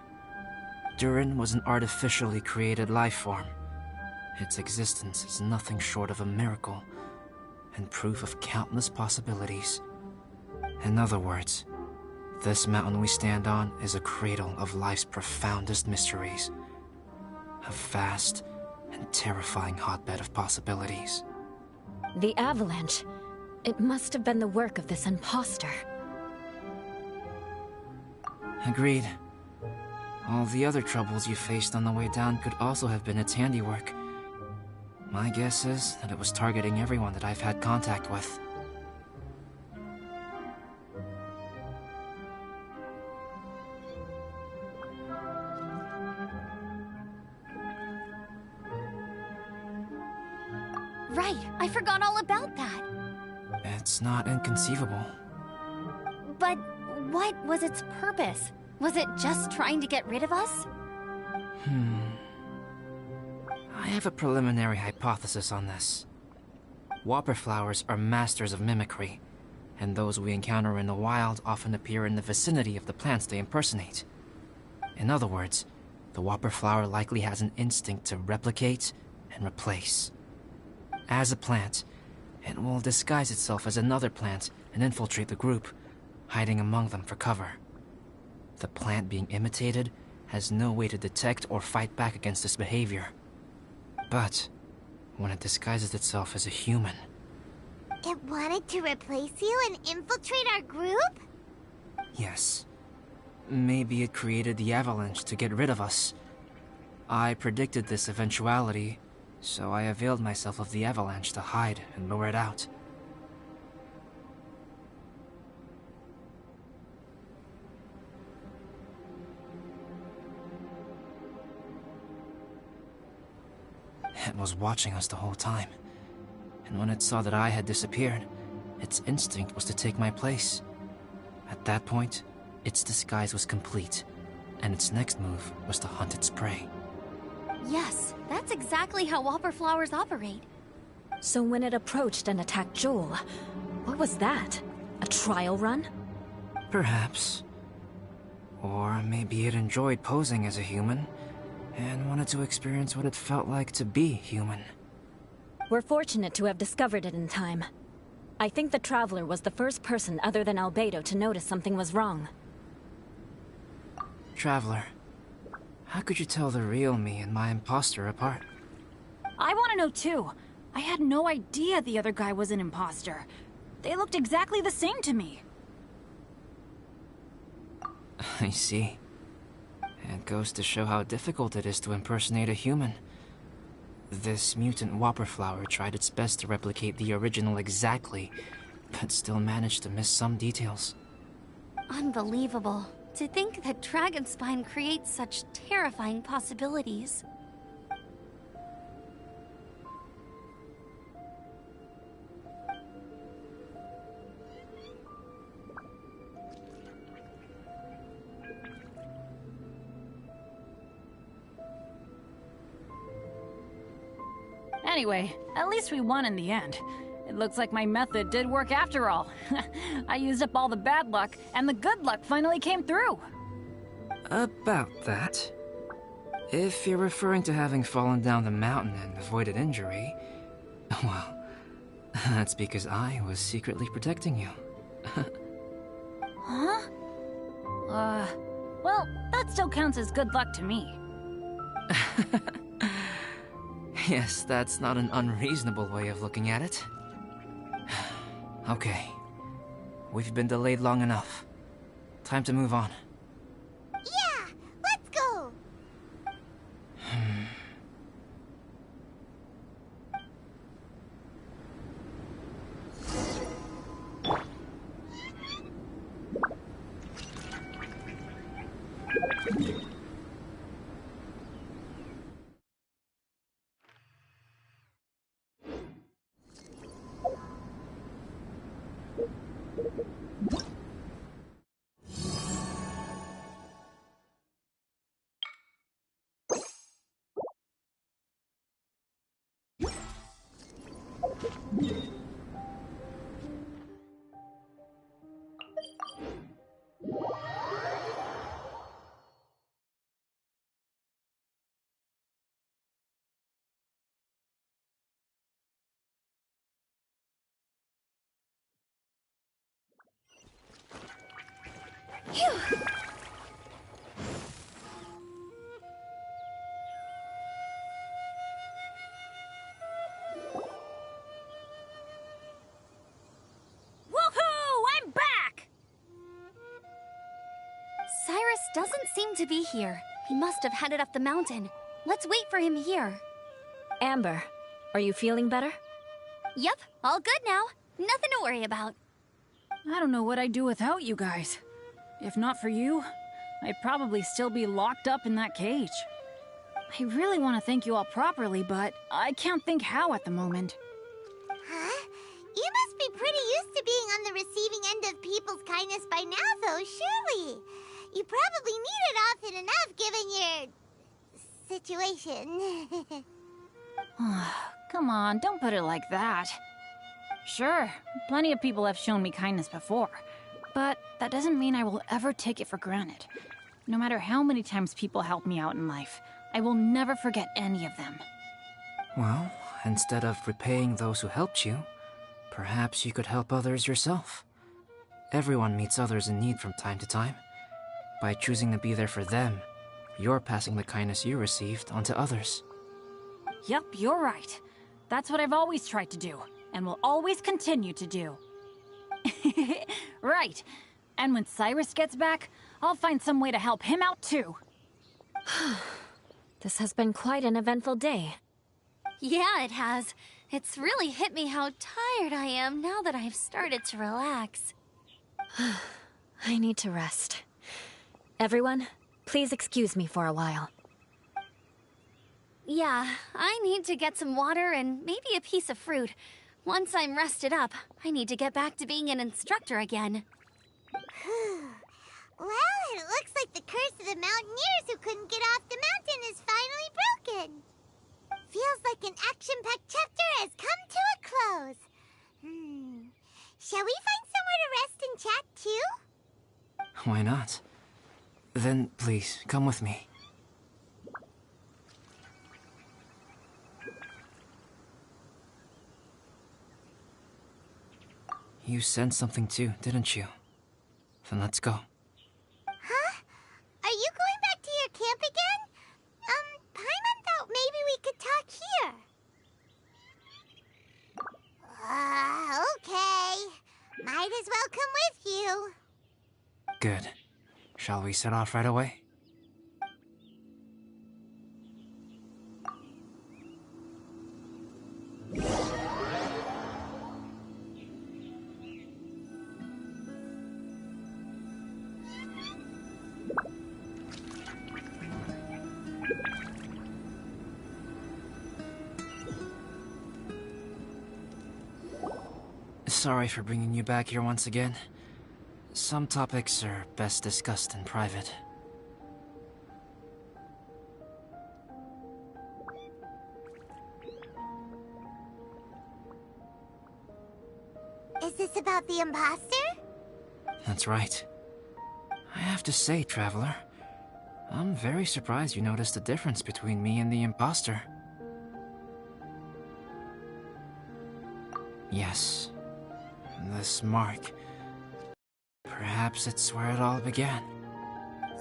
Durin was an artificially created life form. Its existence is nothing short of a miracle, and proof of countless possibilities. In other words, this mountain we stand on is a cradle of life's profoundest mysteries. A vast and terrifying hotbed of possibilities. The avalanche. It must have been the work of this imposter. Agreed. All the other troubles you faced on the way down could also have been its handiwork. My guess is that it was targeting everyone that I've had contact with. Right, I forgot all about that. It's not inconceivable. But what was its purpose? Was it just trying to get rid of us? I have a preliminary hypothesis on this. Whopper flowers are masters of mimicry, and those we encounter in the wild often appear in the vicinity of the plants they impersonate. In other words, the whopper flower likely has an instinct to replicate and replace. As a plant, it will disguise itself as another plant and infiltrate the group, hiding among them for cover. The plant being imitated has no way to detect or fight back against this behavior. But when it disguises itself as a human... It wanted to replace you and infiltrate our group? Yes. Maybe it created the avalanche to get rid of us. I predicted this eventuality, so I availed myself of the avalanche to hide and lure it out. It was watching us the whole time, and when it saw that I had disappeared, its instinct was to take my place. At that point, its disguise was complete, and its next move was to hunt its prey. Yes, that's exactly how whopper flowers operate. So when it approached and attacked Joel, what was that? A trial run? Perhaps. Or maybe it enjoyed posing as a human, and wanted to experience what it felt like to be human. We're fortunate to have discovered it in time. I think the Traveler was the first person other than Albedo to notice something was wrong. Traveler, how could you tell the real me and my imposter apart? I want to know too. I had no idea the other guy was an imposter. They looked exactly the same to me. I see. It goes to show how difficult it is to impersonate a human. This mutant whopper flower tried its best to replicate the original exactly, but still managed to miss some details. Unbelievable. To think that Dragonspine creates such terrifying possibilities. Anyway, at least we won in the end. It looks like my method did work after all. I used up all the bad luck, and the good luck finally came through. About that. If you're referring to having fallen down the mountain and avoided injury, well, that's because I was secretly protecting you. Huh? Well, that still counts as good luck to me. Yes, that's not an unreasonable way of looking at it. Okay. We've been delayed long enough. Time to move on. Yeah, let's go! Phew! Woohoo! I'm back! Cyrus doesn't seem to be here. He must have headed up the mountain. Let's wait for him here. Amber, are you feeling better? Yep, all good now. Nothing to worry about. I don't know what I'd do without you guys. If not for you, I'd probably still be locked up in that cage. I really want to thank you all properly, but I can't think how at the moment. Huh? You must be pretty used to being on the receiving end of people's kindness by now, though, surely. You probably need it often enough, given your... situation. Come on, don't put it like that. Sure, plenty of people have shown me kindness before, but that doesn't mean I will ever take it for granted. No matter how many times people help me out in life, I will never forget any of them. Well, instead of repaying those who helped you, perhaps you could help others yourself. Everyone meets others in need from time to time. By choosing to be there for them, you're passing the kindness you received onto others. Yup, you're right. That's what I've always tried to do, and will always continue to do. Right. And when Cyrus gets back, I'll find some way to help him out too. This has been quite an eventful day. Yeah, it has. It's really hit me how tired I am now that I've started to relax. I need to rest. Everyone, please excuse me for a while. Yeah, I need to get some water and maybe a piece of fruit. Once I'm rested up, I need to get back to being an instructor again. Well, it looks like the curse of the mountaineers who couldn't get off the mountain is finally broken. Feels like an action-packed chapter has come to a close. Shall we find somewhere to rest and chat too? Why not? Then, please, come with me. You sensed something too, didn't you? Then let's go. Huh? Are you going back to your camp again? Paimon thought maybe we could talk here. Okay. Might as well come with you. Good. Shall we set off right away? Sorry for bringing you back here once again. Some topics are best discussed in private. Is this about the imposter? That's right. I have to say, Traveler, I'm very surprised you noticed the difference between me and the imposter. Yes. This mark. Perhaps it's where it all began.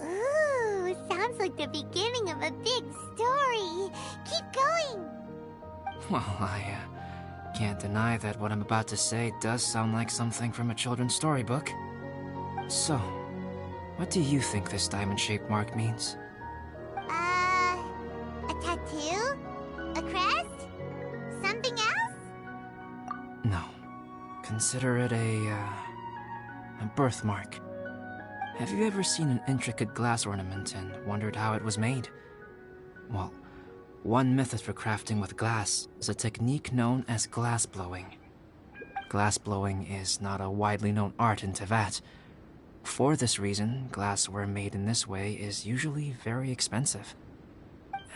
Ooh, sounds like the beginning of a big story. Keep going. Well, I can't deny that what I'm about to say does sound like something from a children's storybook. So, what do you think this diamond-shaped mark means? A tattoo? A crest? Something else? No. Consider it a birthmark. Have you ever seen an intricate glass ornament and wondered how it was made? Well, one method for crafting with glass is a technique known as glass blowing. Glass blowing is not a widely known art in Teyvat. For this reason, glassware made in this way is usually very expensive.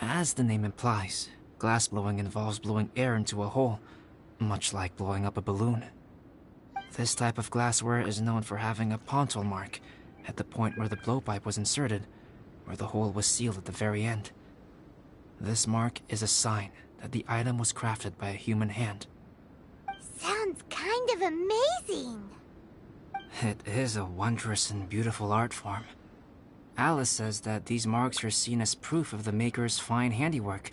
As the name implies, glass blowing involves blowing air into a hole, much like blowing up a balloon. This type of glassware is known for having a pontal mark at the point where the blowpipe was inserted, where the hole was sealed at the very end. This mark is a sign that the item was crafted by a human hand. Sounds kind of amazing. It is a wondrous and beautiful art form. Alice says that these marks are seen as proof of the maker's fine handiwork,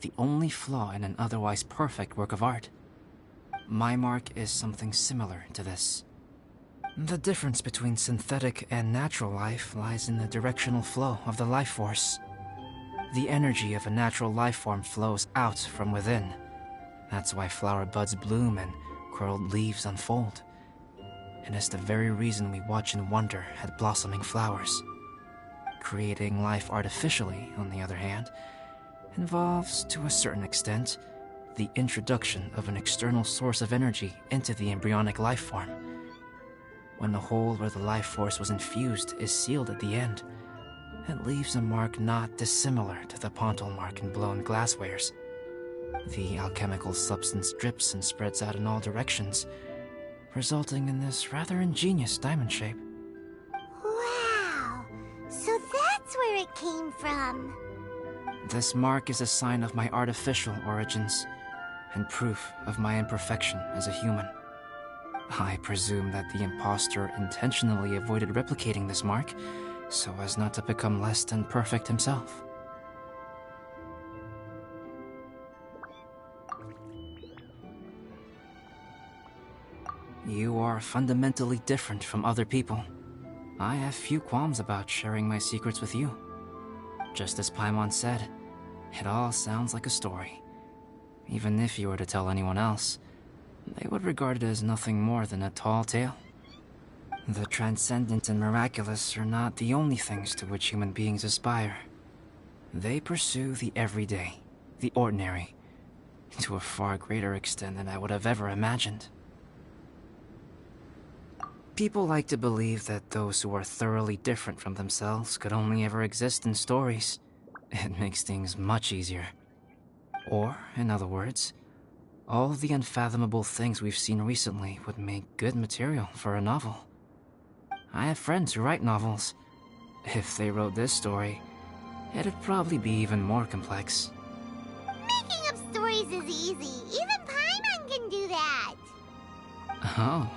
the only flaw in an otherwise perfect work of art. My mark is something similar to this. The difference between synthetic and natural life lies in the directional flow of the life force. The energy of a natural life form flows out from within. That's why flower buds bloom and curled leaves unfold. It is the very reason we watch and wonder at blossoming flowers. Creating life artificially, on the other hand, involves, to a certain extent, the introduction of an external source of energy into the embryonic life form. When the hole where the life force was infused is sealed at the end, it leaves a mark not dissimilar to the pontal mark in blown glasswares. The alchemical substance drips and spreads out in all directions, resulting in this rather ingenious diamond shape. Wow! So that's where it came from. This mark is a sign of my artificial origins, and proof of my imperfection as a human. I presume that the impostor intentionally avoided replicating this mark, so as not to become less than perfect himself. You are fundamentally different from other people. I have few qualms about sharing my secrets with you. Just as Paimon said, it all sounds like a story. Even if you were to tell anyone else, they would regard it as nothing more than a tall tale. The transcendent and miraculous are not the only things to which human beings aspire. They pursue the everyday, the ordinary, to a far greater extent than I would have ever imagined. People like to believe that those who are thoroughly different from themselves could only ever exist in stories. It makes things much easier. Or, in other words, all the unfathomable things we've seen recently would make good material for a novel. I have friends who write novels. If they wrote this story, it'd probably be even more complex. Making up stories is easy. Even Paimon can do that. Oh.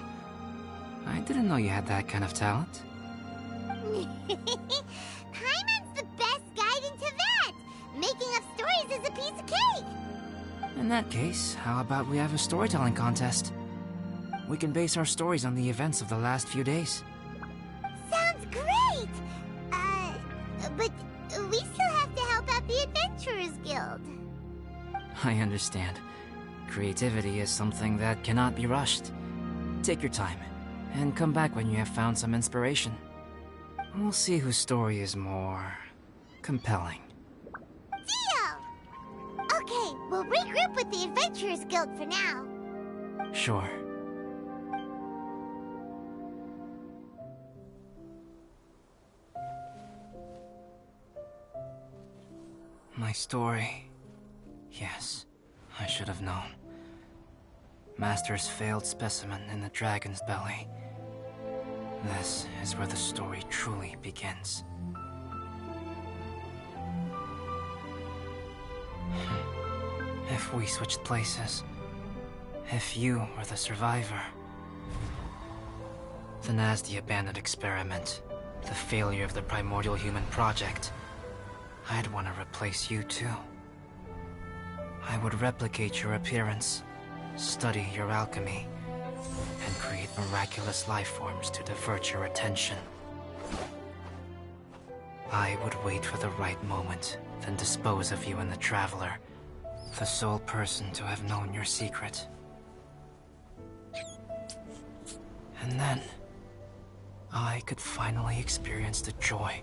I didn't know you had that kind of talent. Paimon's the best guide into that. Making up stories is a piece of cake. In that case, how about we have a storytelling contest? We can base our stories on the events of the last few days. Sounds great! But we still have to help out the Adventurers Guild. I understand. Creativity is something that cannot be rushed. Take your time, and come back when you have found some inspiration. We'll see whose story is more compelling. Deal! Okay, we'll regroup with the Adventurers Guild for now. Sure. My story. Yes, I should have known. Master's failed specimen in the dragon's belly. This is where the story truly begins. If we switched places, if you were the survivor, then as the abandoned experiment, the failure of the primordial human project, I'd want to replace you too. I would replicate your appearance, study your alchemy, and create miraculous life forms to divert your attention. I would wait for the right moment, then dispose of you and the Traveler, the sole person to have known your secret. And then, I could finally experience the joy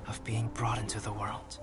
of being brought into the world.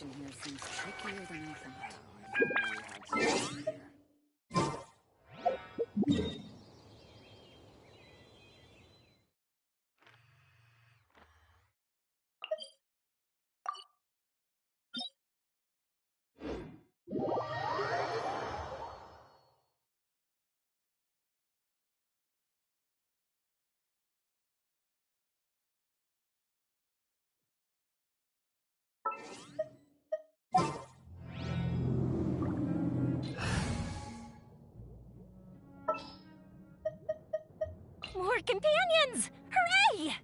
Navigation here seems trickier than I thought. If only we had someone here. More companions! Hooray!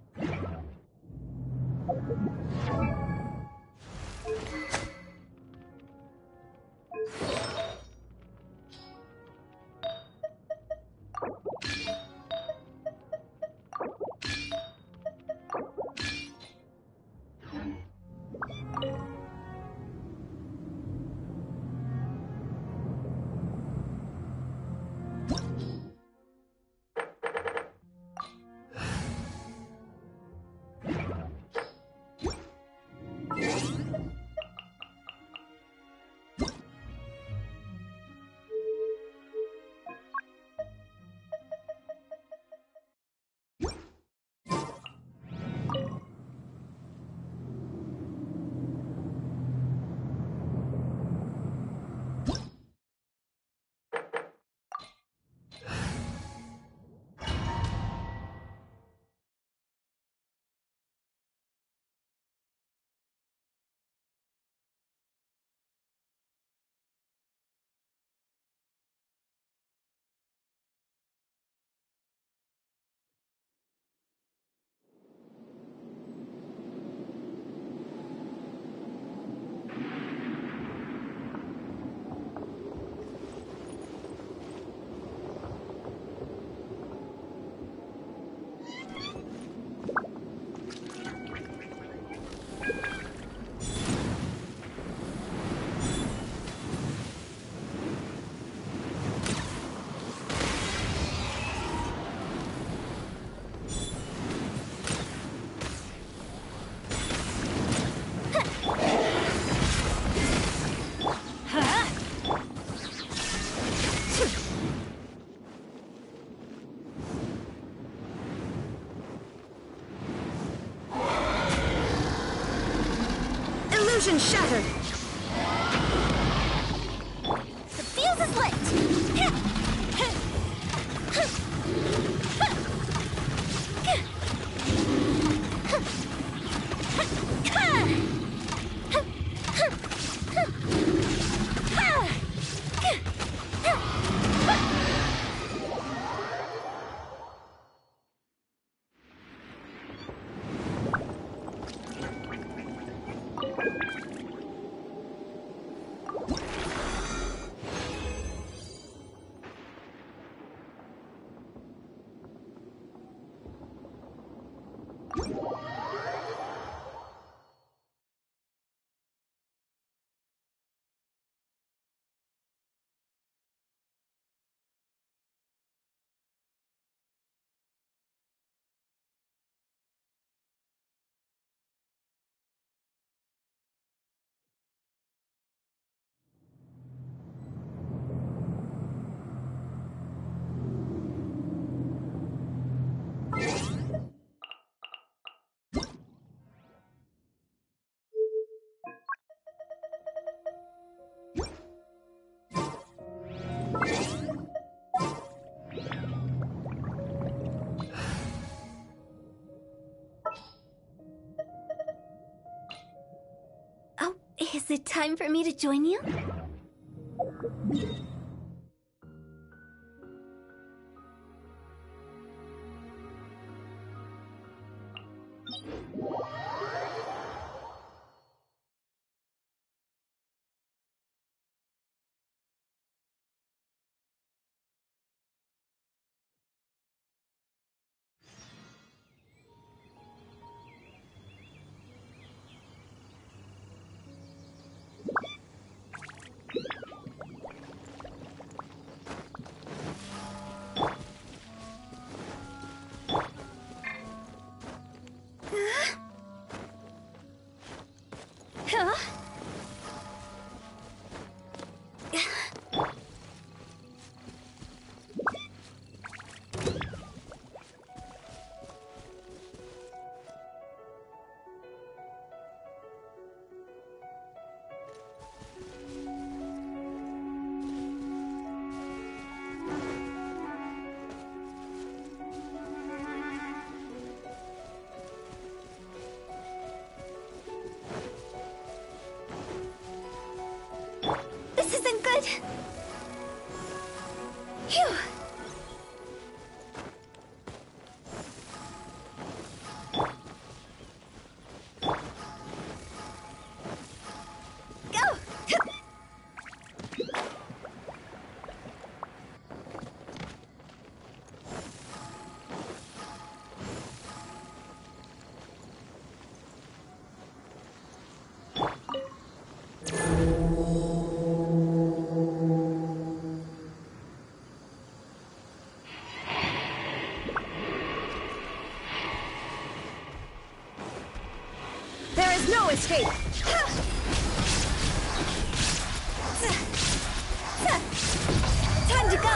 Illusion shattered! The fuse is lit! Oh, is it time for me to join you? it! Phew! Go! There is no escape! Time to go!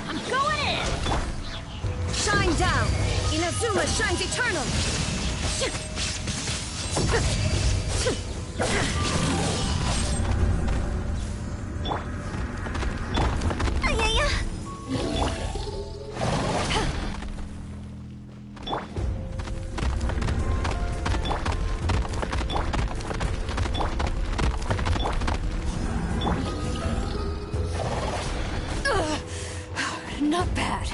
I'm going in! Shine down! Inazuma shines eternal! Ayaya! Not bad.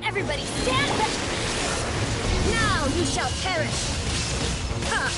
Everybody stand back! Now you shall perish! Ha!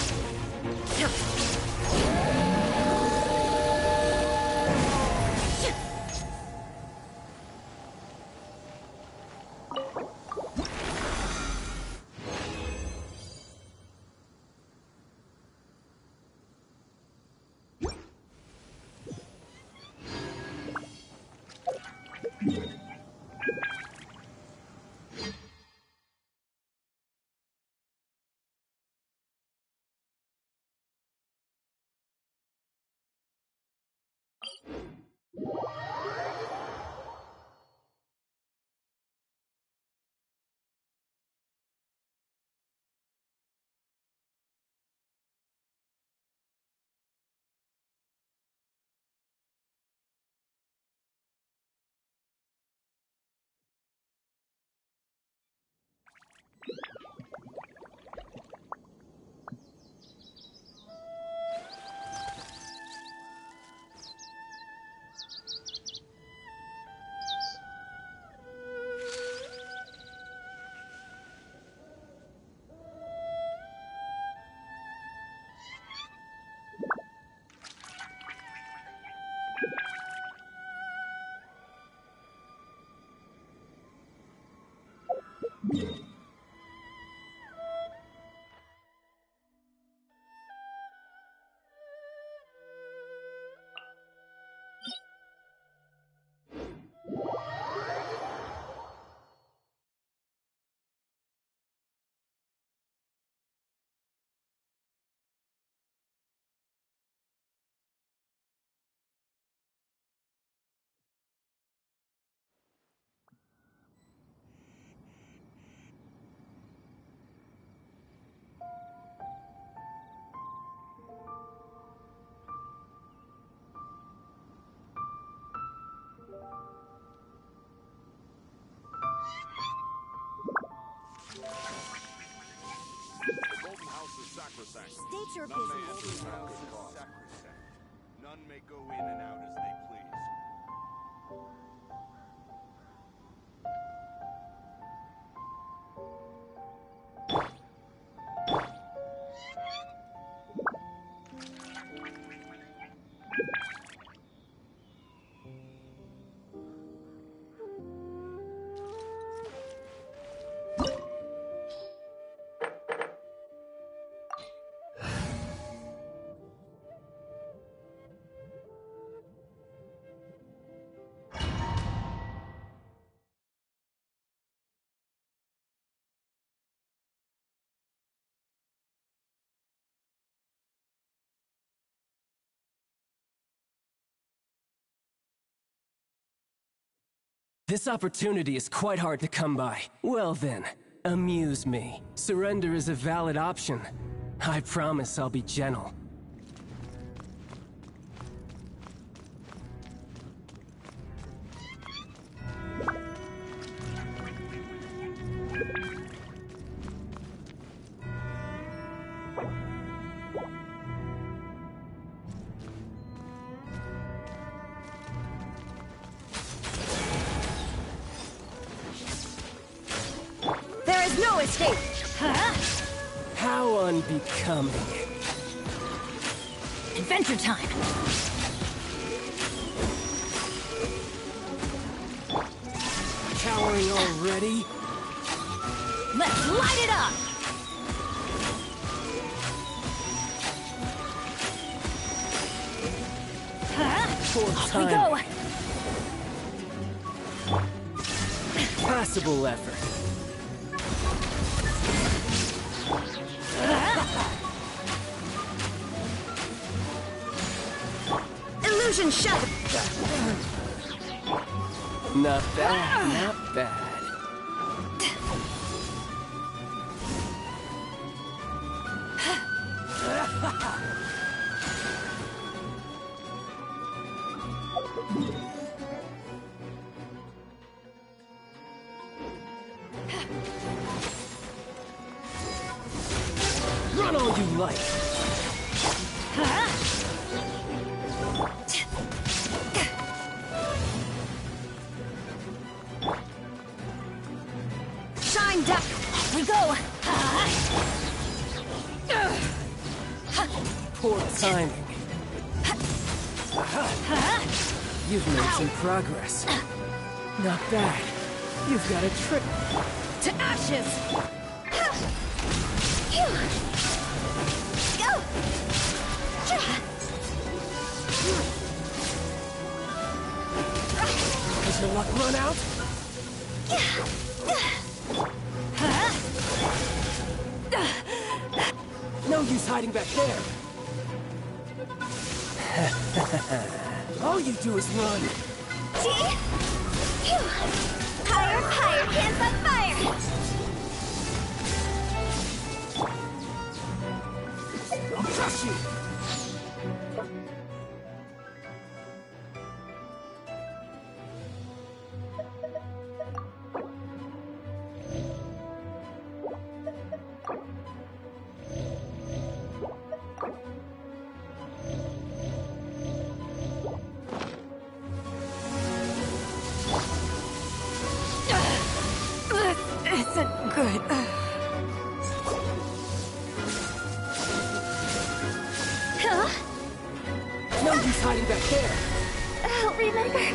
State your None may business. enter without good cause. None may go in and out as they please. This opportunity is quite hard to come by. Well then, amuse me. Surrender is a valid option. I promise I'll be gentle. There is no escape! How unbecoming. Adventure time! Cowering already? Let's light it up! Poor Off time. we go! Passable effort. Illusion shut! Not bad, not bad. Run all you like. Shine down! Off we go! Poor timing. You've made some progress. Not bad. You've got a trick. To ashes! Go! Has your luck run out? No use hiding back there. All you do is run. See? Phew. Higher, higher, hands on fire! I'll crush you. This isn't good. Huh? No use hiding back there. I'll remember that.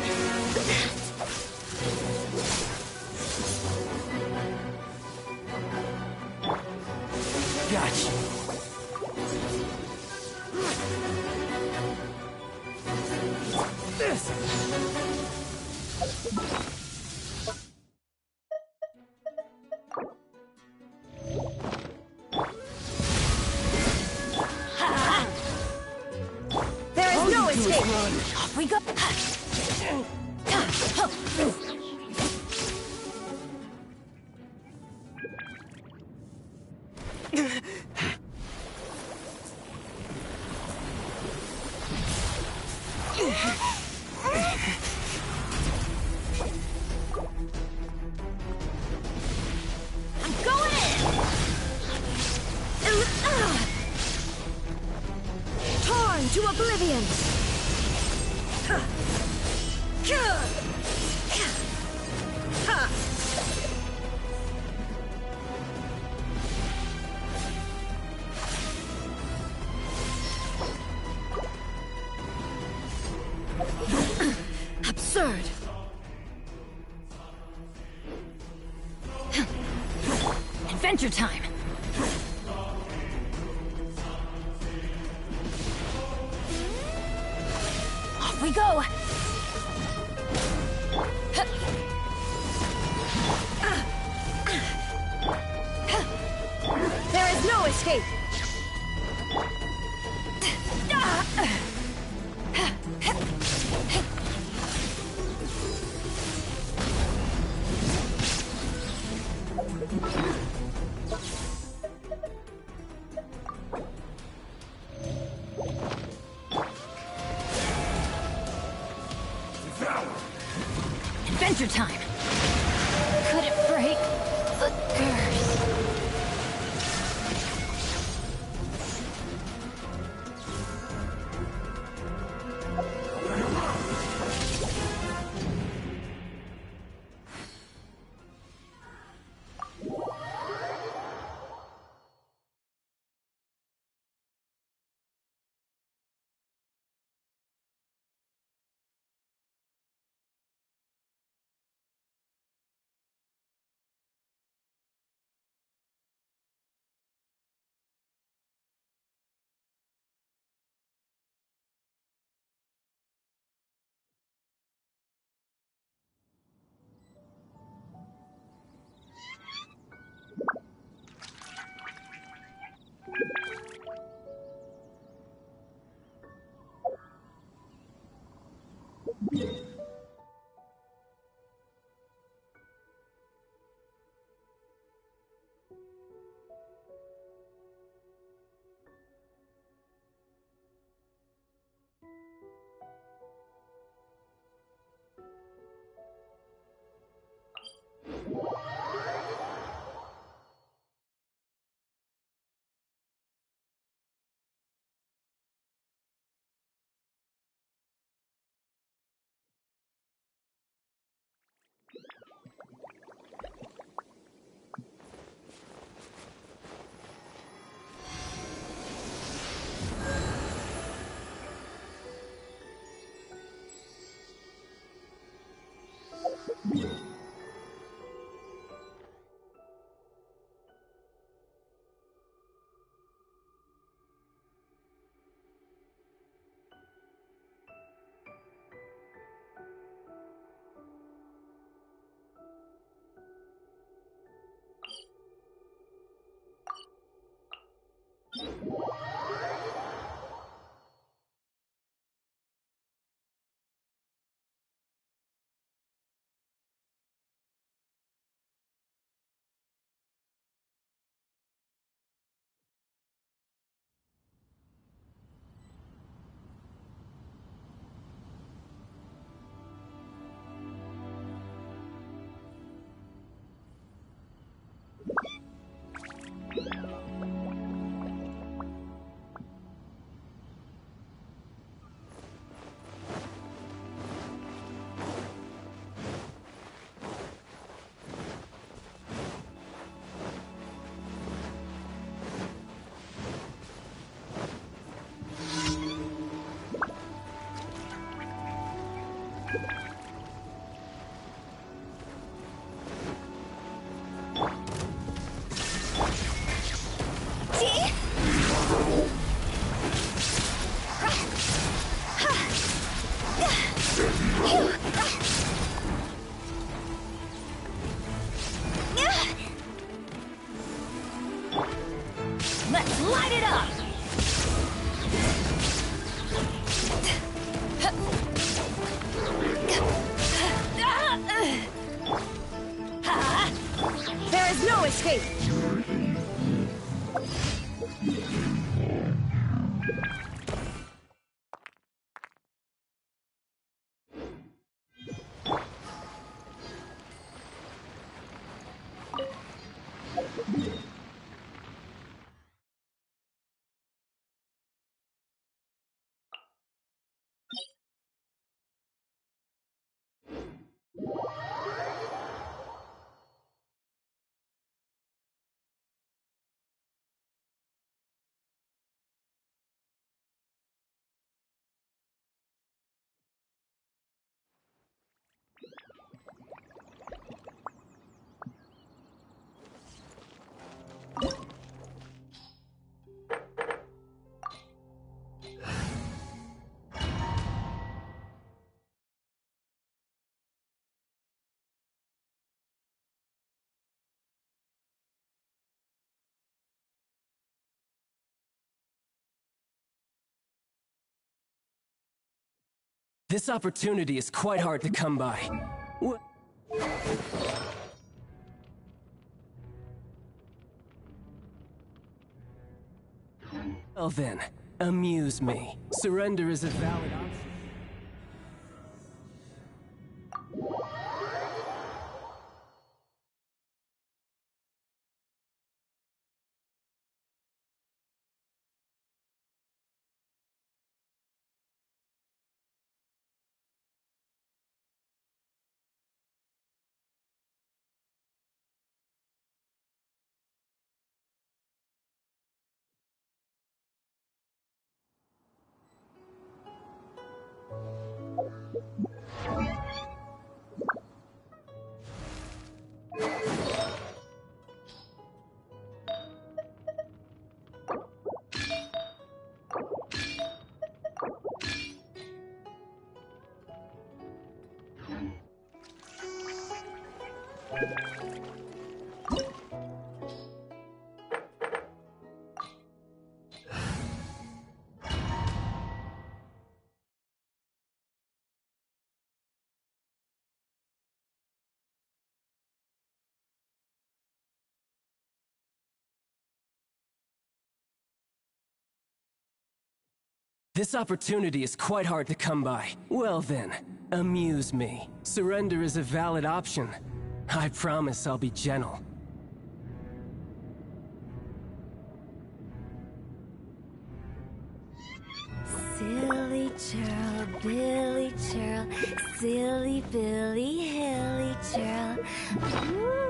Gotcha. This. There is no Do is escape! run. Off we go! I'm going in! Torn to oblivion! Absurd! Adventure time! Off we go! There is no escape! Adventure time! Could it break the curse? Let's light it up! There is no escape! This opportunity is quite hard to come by. Well then, amuse me. Surrender is a valid option. This opportunity is quite hard to come by. Well then, amuse me. Surrender is a valid option. I promise I'll be gentle. Silly churl, Billy churl, silly Billy, hilly churl. Ooh.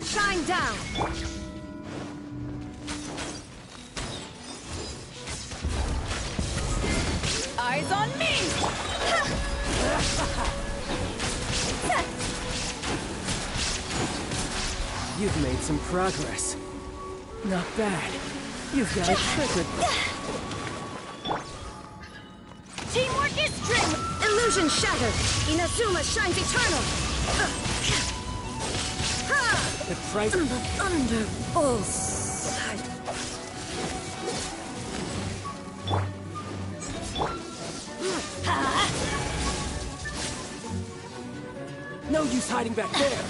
Shine down! Eyes on me! You've made some progress. Not bad. You've got a trick with... Teamwork is strength! Illusion shattered! Inazuma shines eternal! The price... The thunderbolts! No use hiding back there!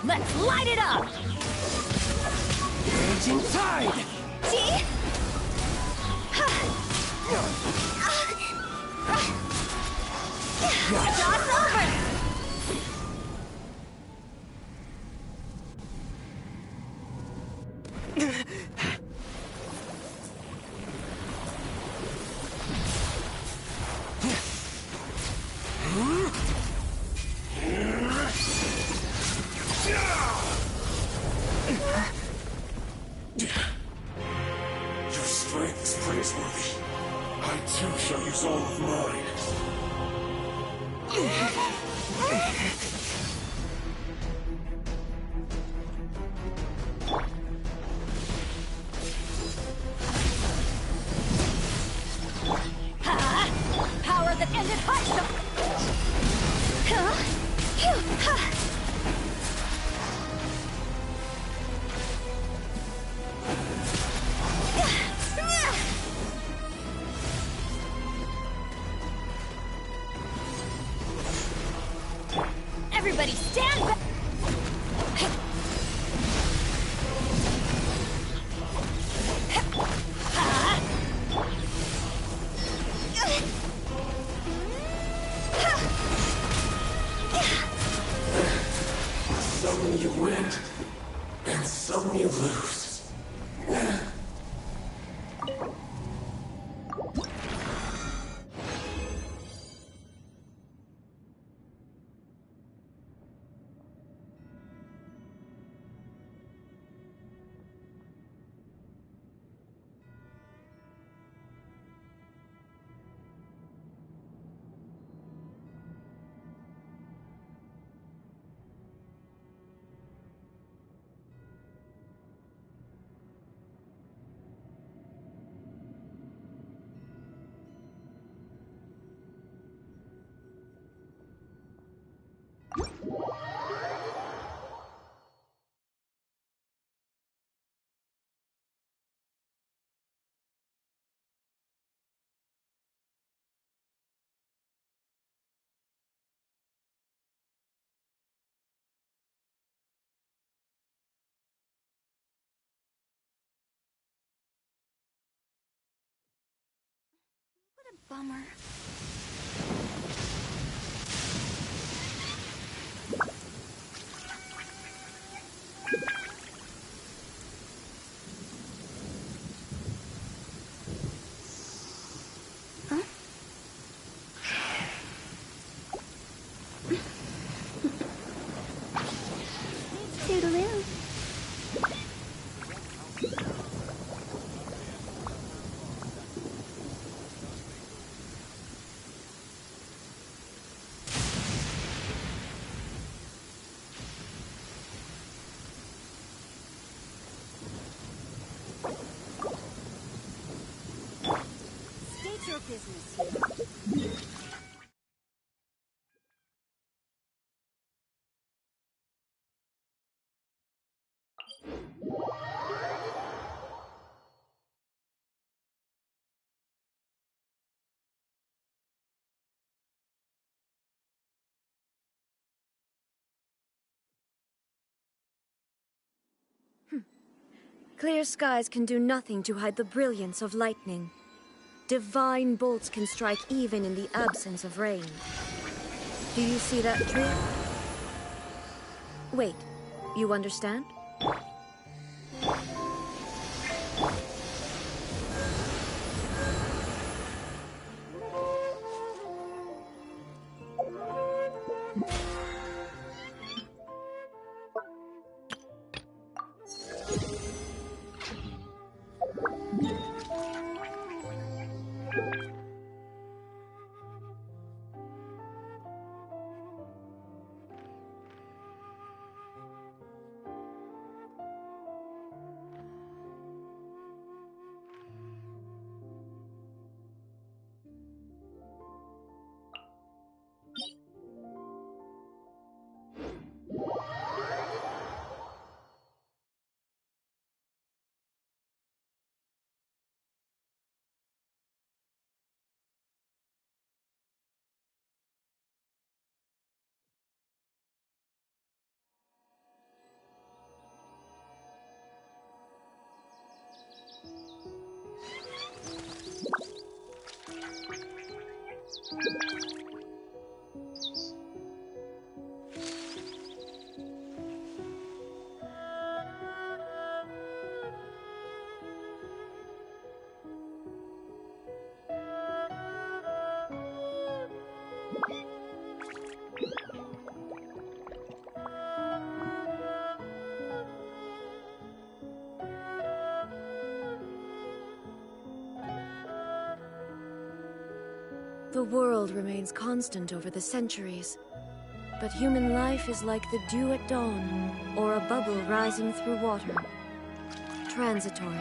Let's light it up! Raging tide! See? Shot's over! Your strength is praiseworthy. I too shall use all of mine. Power that ended high. Everybody stand back! Some you win, and some you lose. Bummer. Huh? Toodaloo. State your business here. Clear skies can do nothing to hide the brilliance of lightning. Divine bolts can strike even in the absence of rain. Do you see that tree? Wait, you understand? The world remains constant over the centuries, but human life is like the dew at dawn, or a bubble rising through water. Transitory.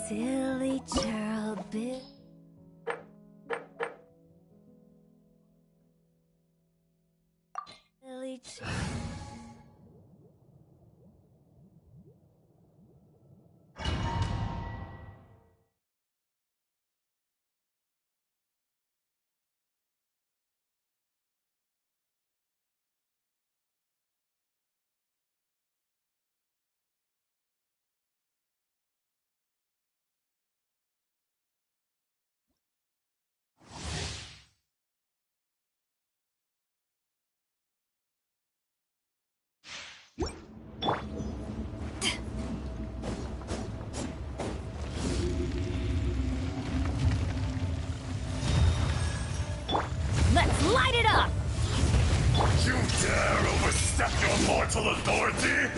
Silly churl bit. Silly Let's light it up! You dare overstep your mortal authority?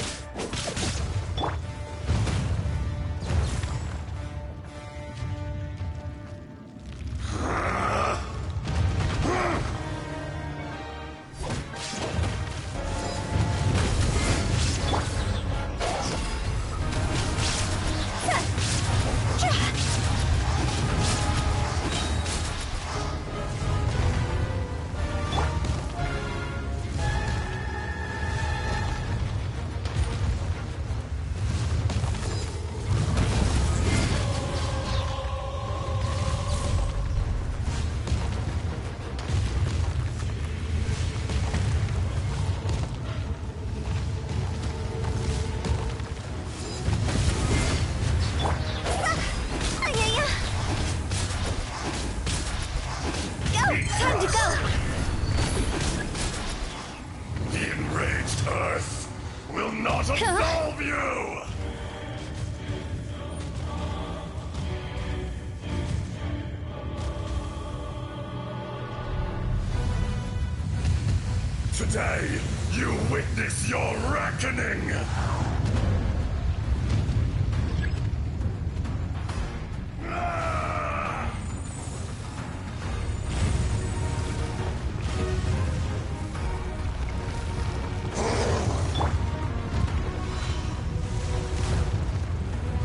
Today, you witness your reckoning!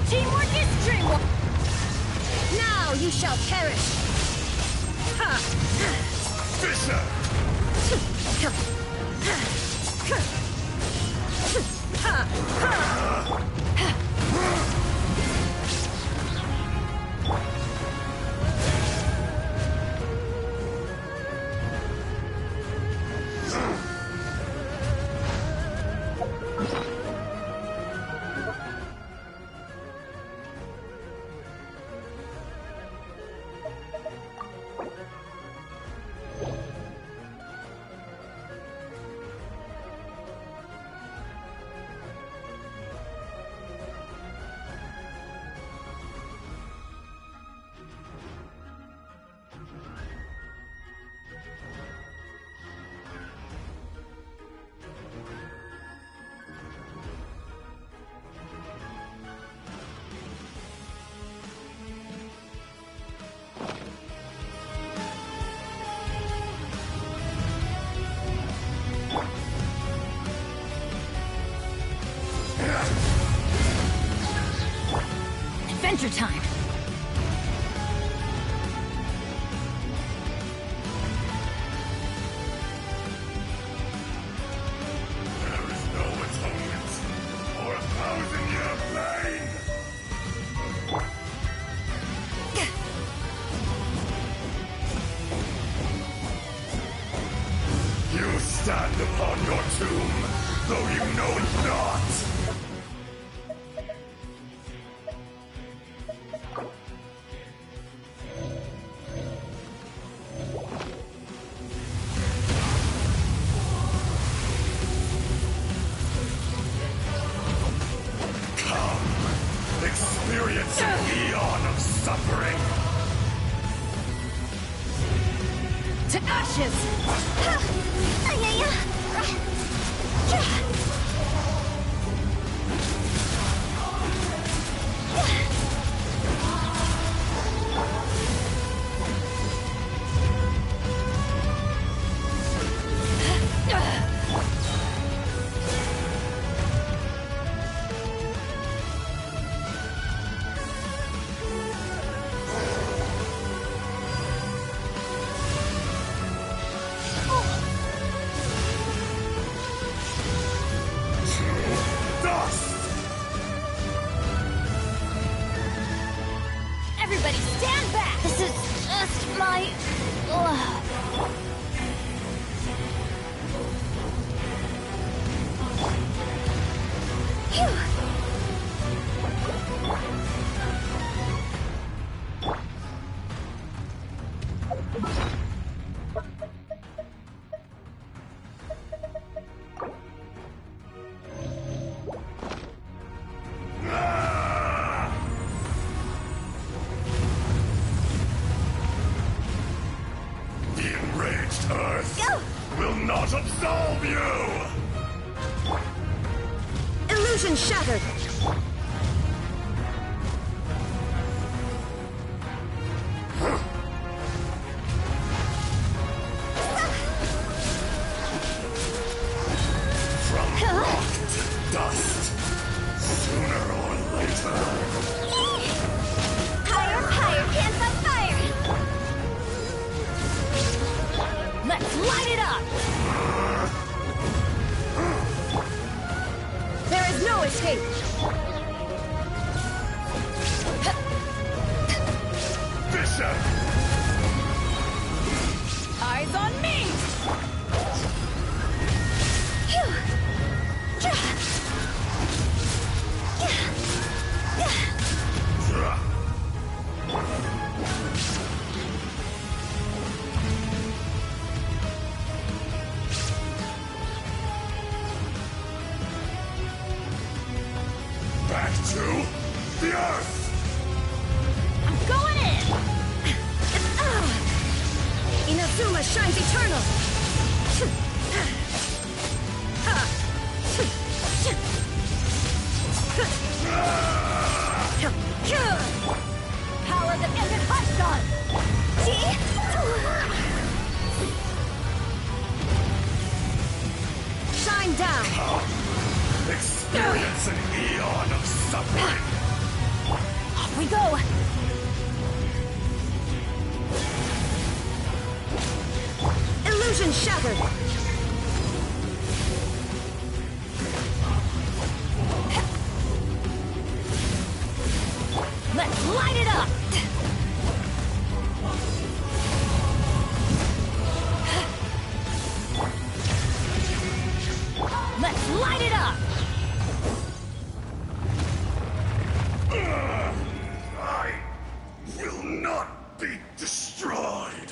Teamwork is dreamwork! Now you shall perish! Ha! Fisher! Adventure time! There is no atonement for a 1,000-year pain! You stand upon your tomb, though you know it not! Experience an eon of suffering! To ashes! Everybody stand back! This is just my... will not absolve you! Illusion shattered! From rock to dust, sooner or later. Higher, pants on fire! Let's light it up! There is no escape! Bishop! Eyes on me! Back to the Earth! I'm going in! Inazuma shines eternal! Power that ended hot gun! Shine down! Experience an eon of suffering! Off we go! Illusion shattered! Let's light it up! Let's light it up! I will not be destroyed!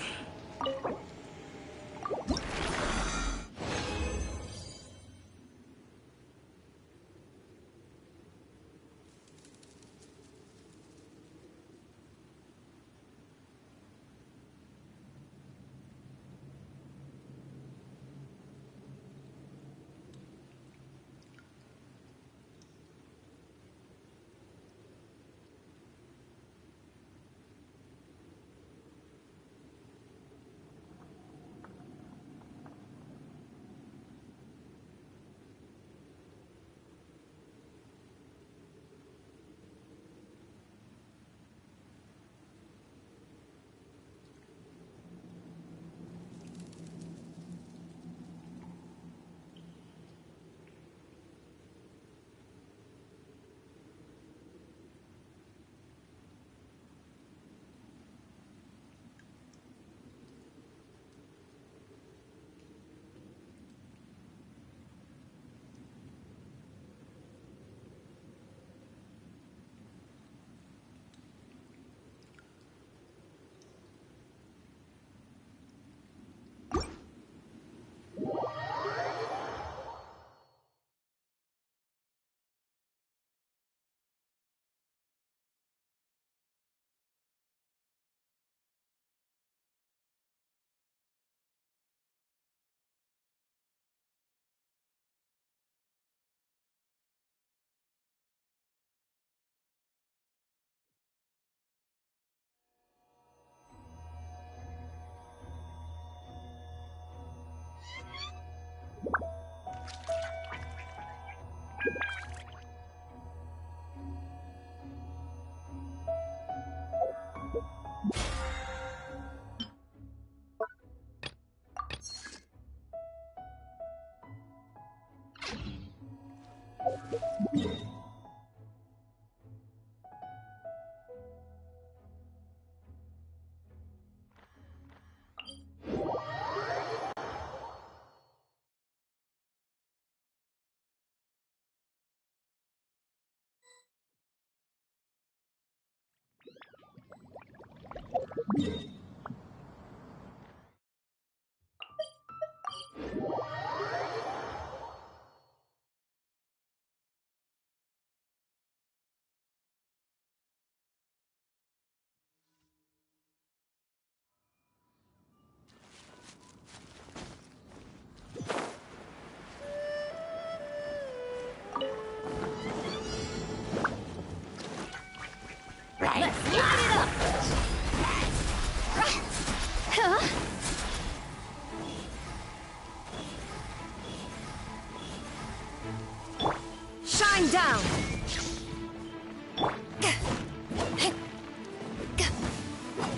Shine down!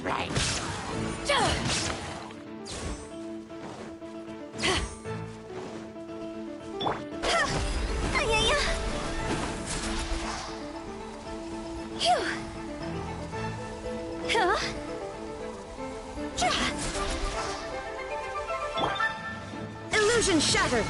Right. Illusion shattered!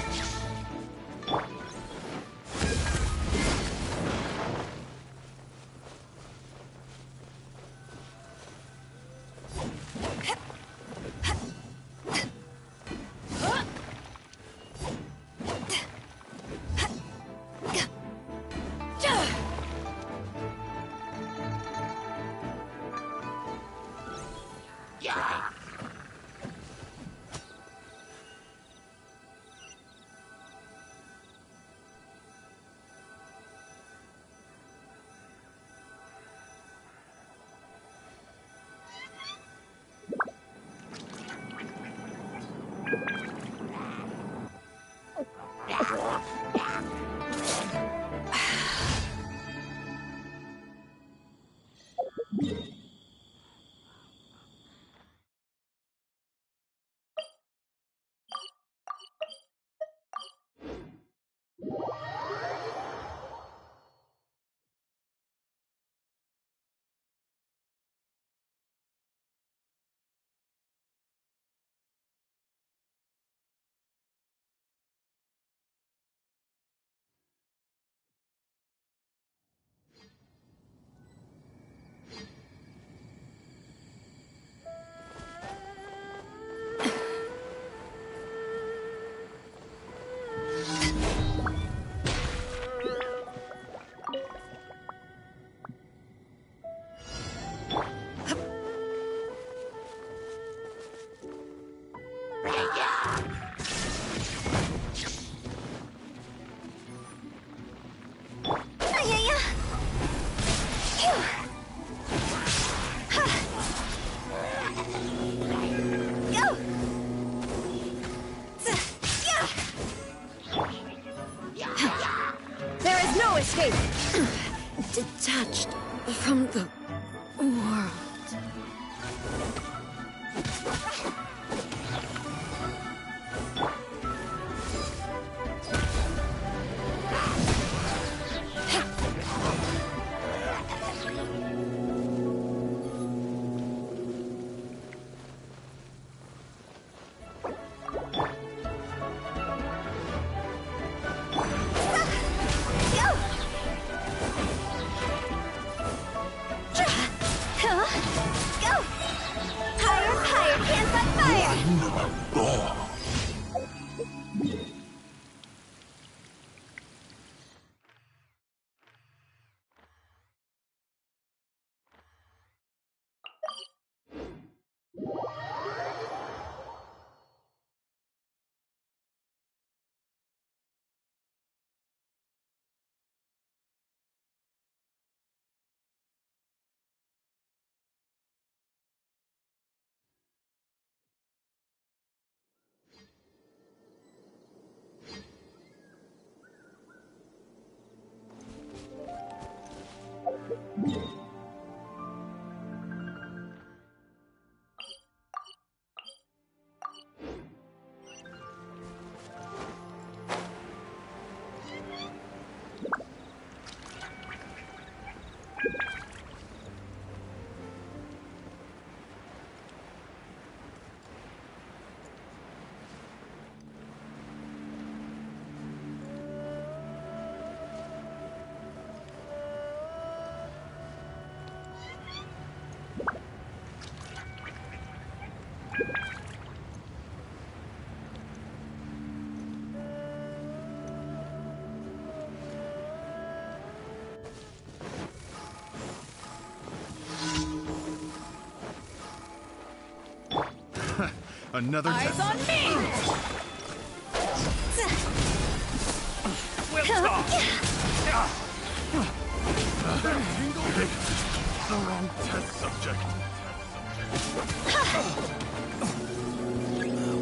There is no escape! Detached from the world. Another Eyes on me! We'll talk. The wrong test subject.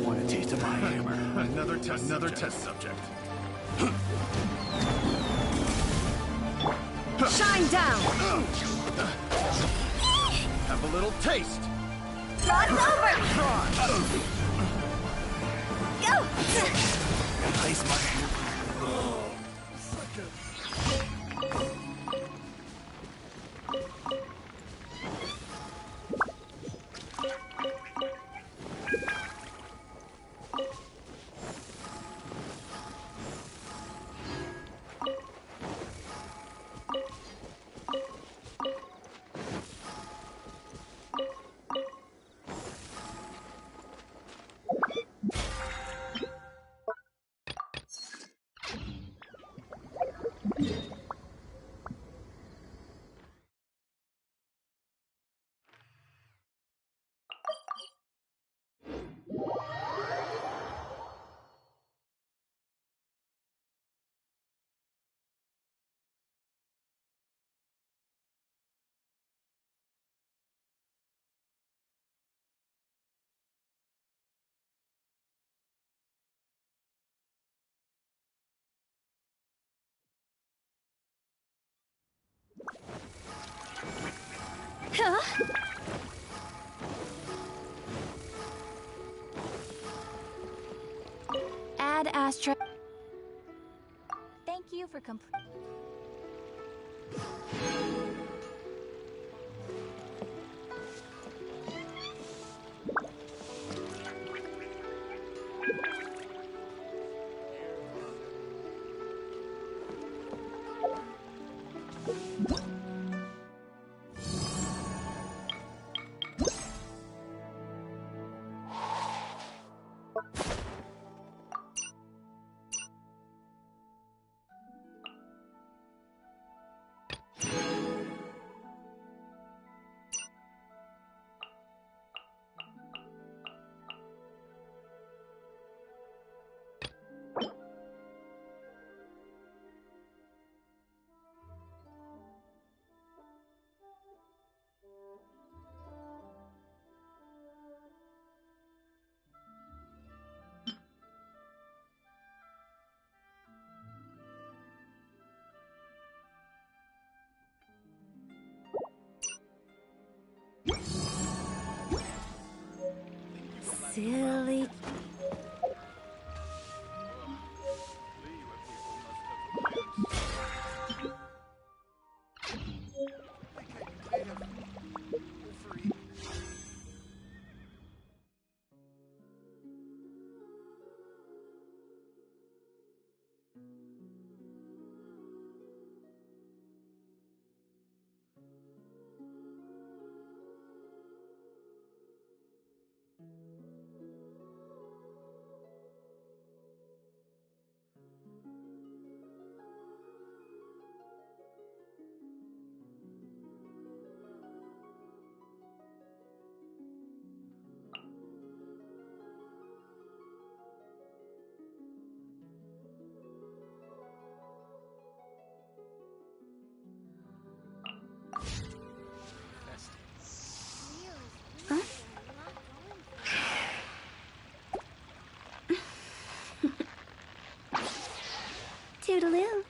Want a taste of my hammer? Another test subject. Shine down! Have a little taste. Rod's over! Go! Place my hammer. Huh? Add astra. Thank you for complete. Silly. Toodaloo.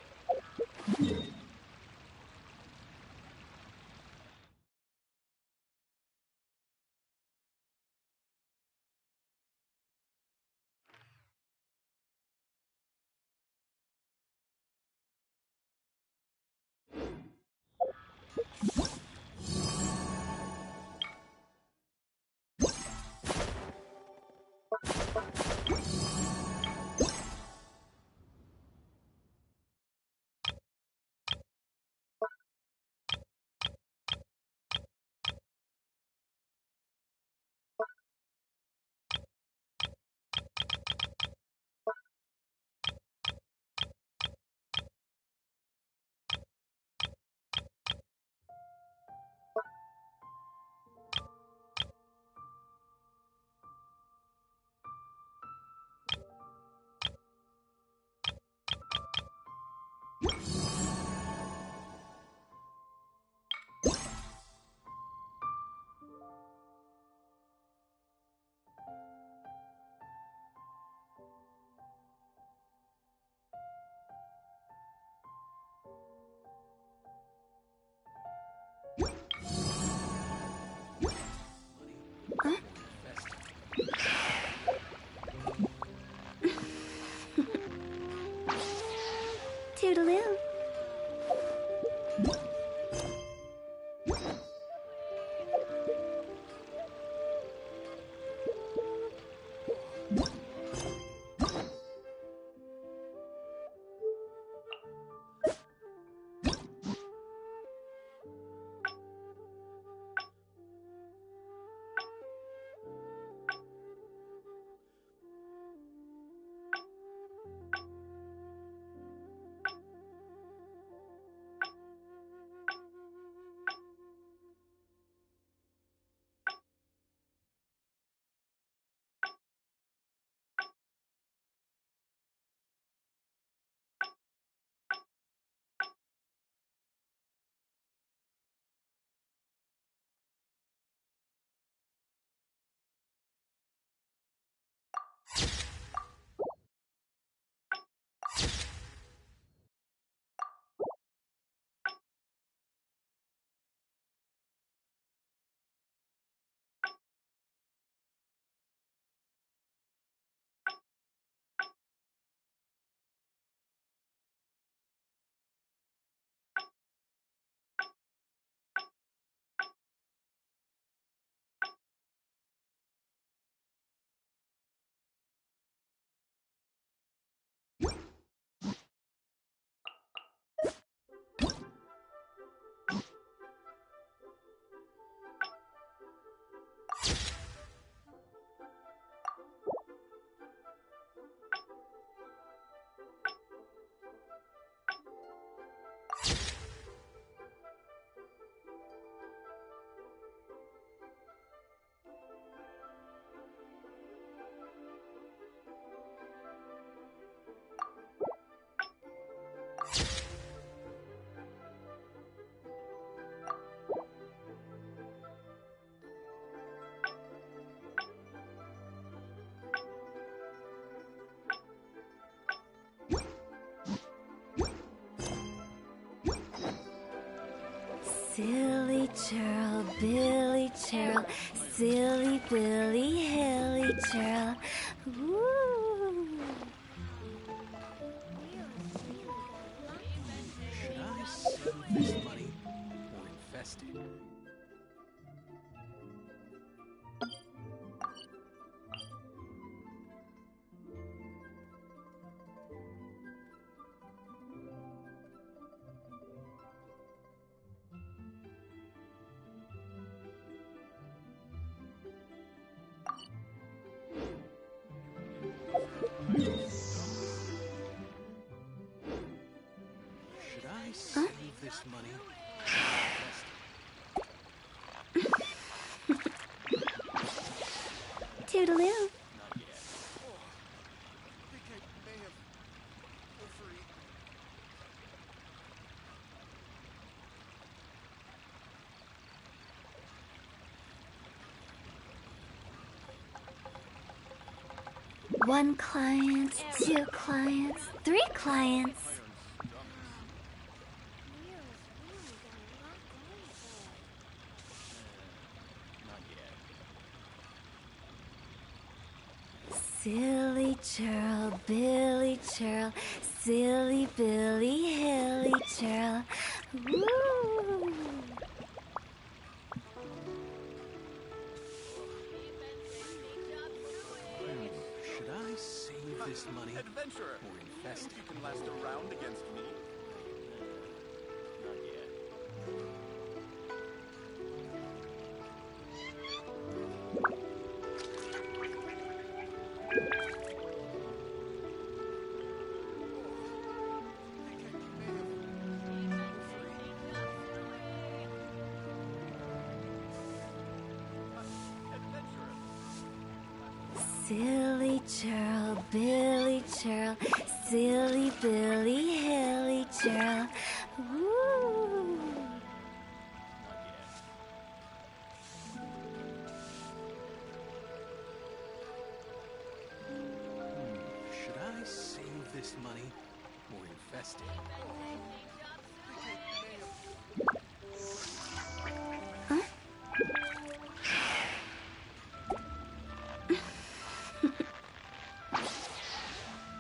Silly churl, Billy churl, silly Billy, hilly churl. Woo! Should I save this money or invest it? Should I save this money or invest it? Toodaloo. Not yet. Oh, I think I may have overeaten. One client, two clients, three clients. Silly churl, Billy churl, silly Billy, hilly churl. Woo! Should I save this money Adventurer, or invest think it? you can last a round against me? Not yet. Silly churl, Billy churl, silly Billy, hilly churl. Woo! Should I save this money or invest it?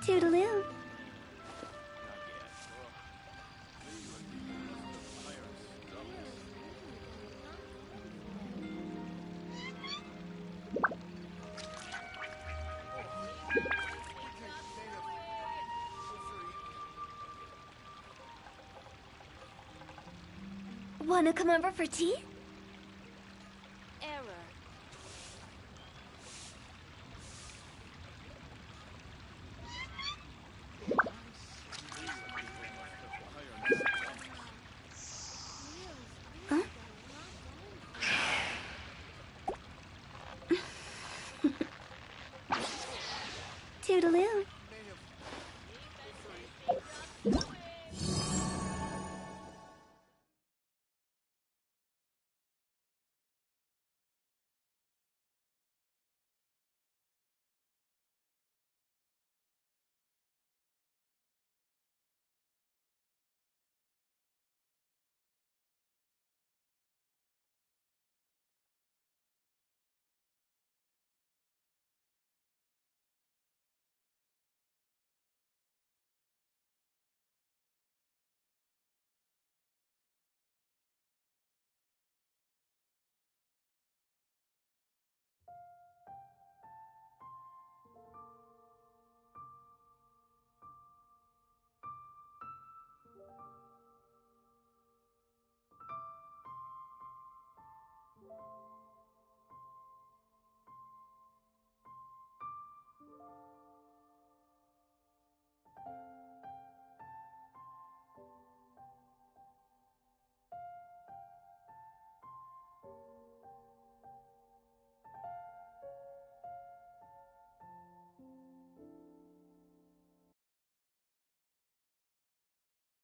Toodaloo. Wanna come over for tea?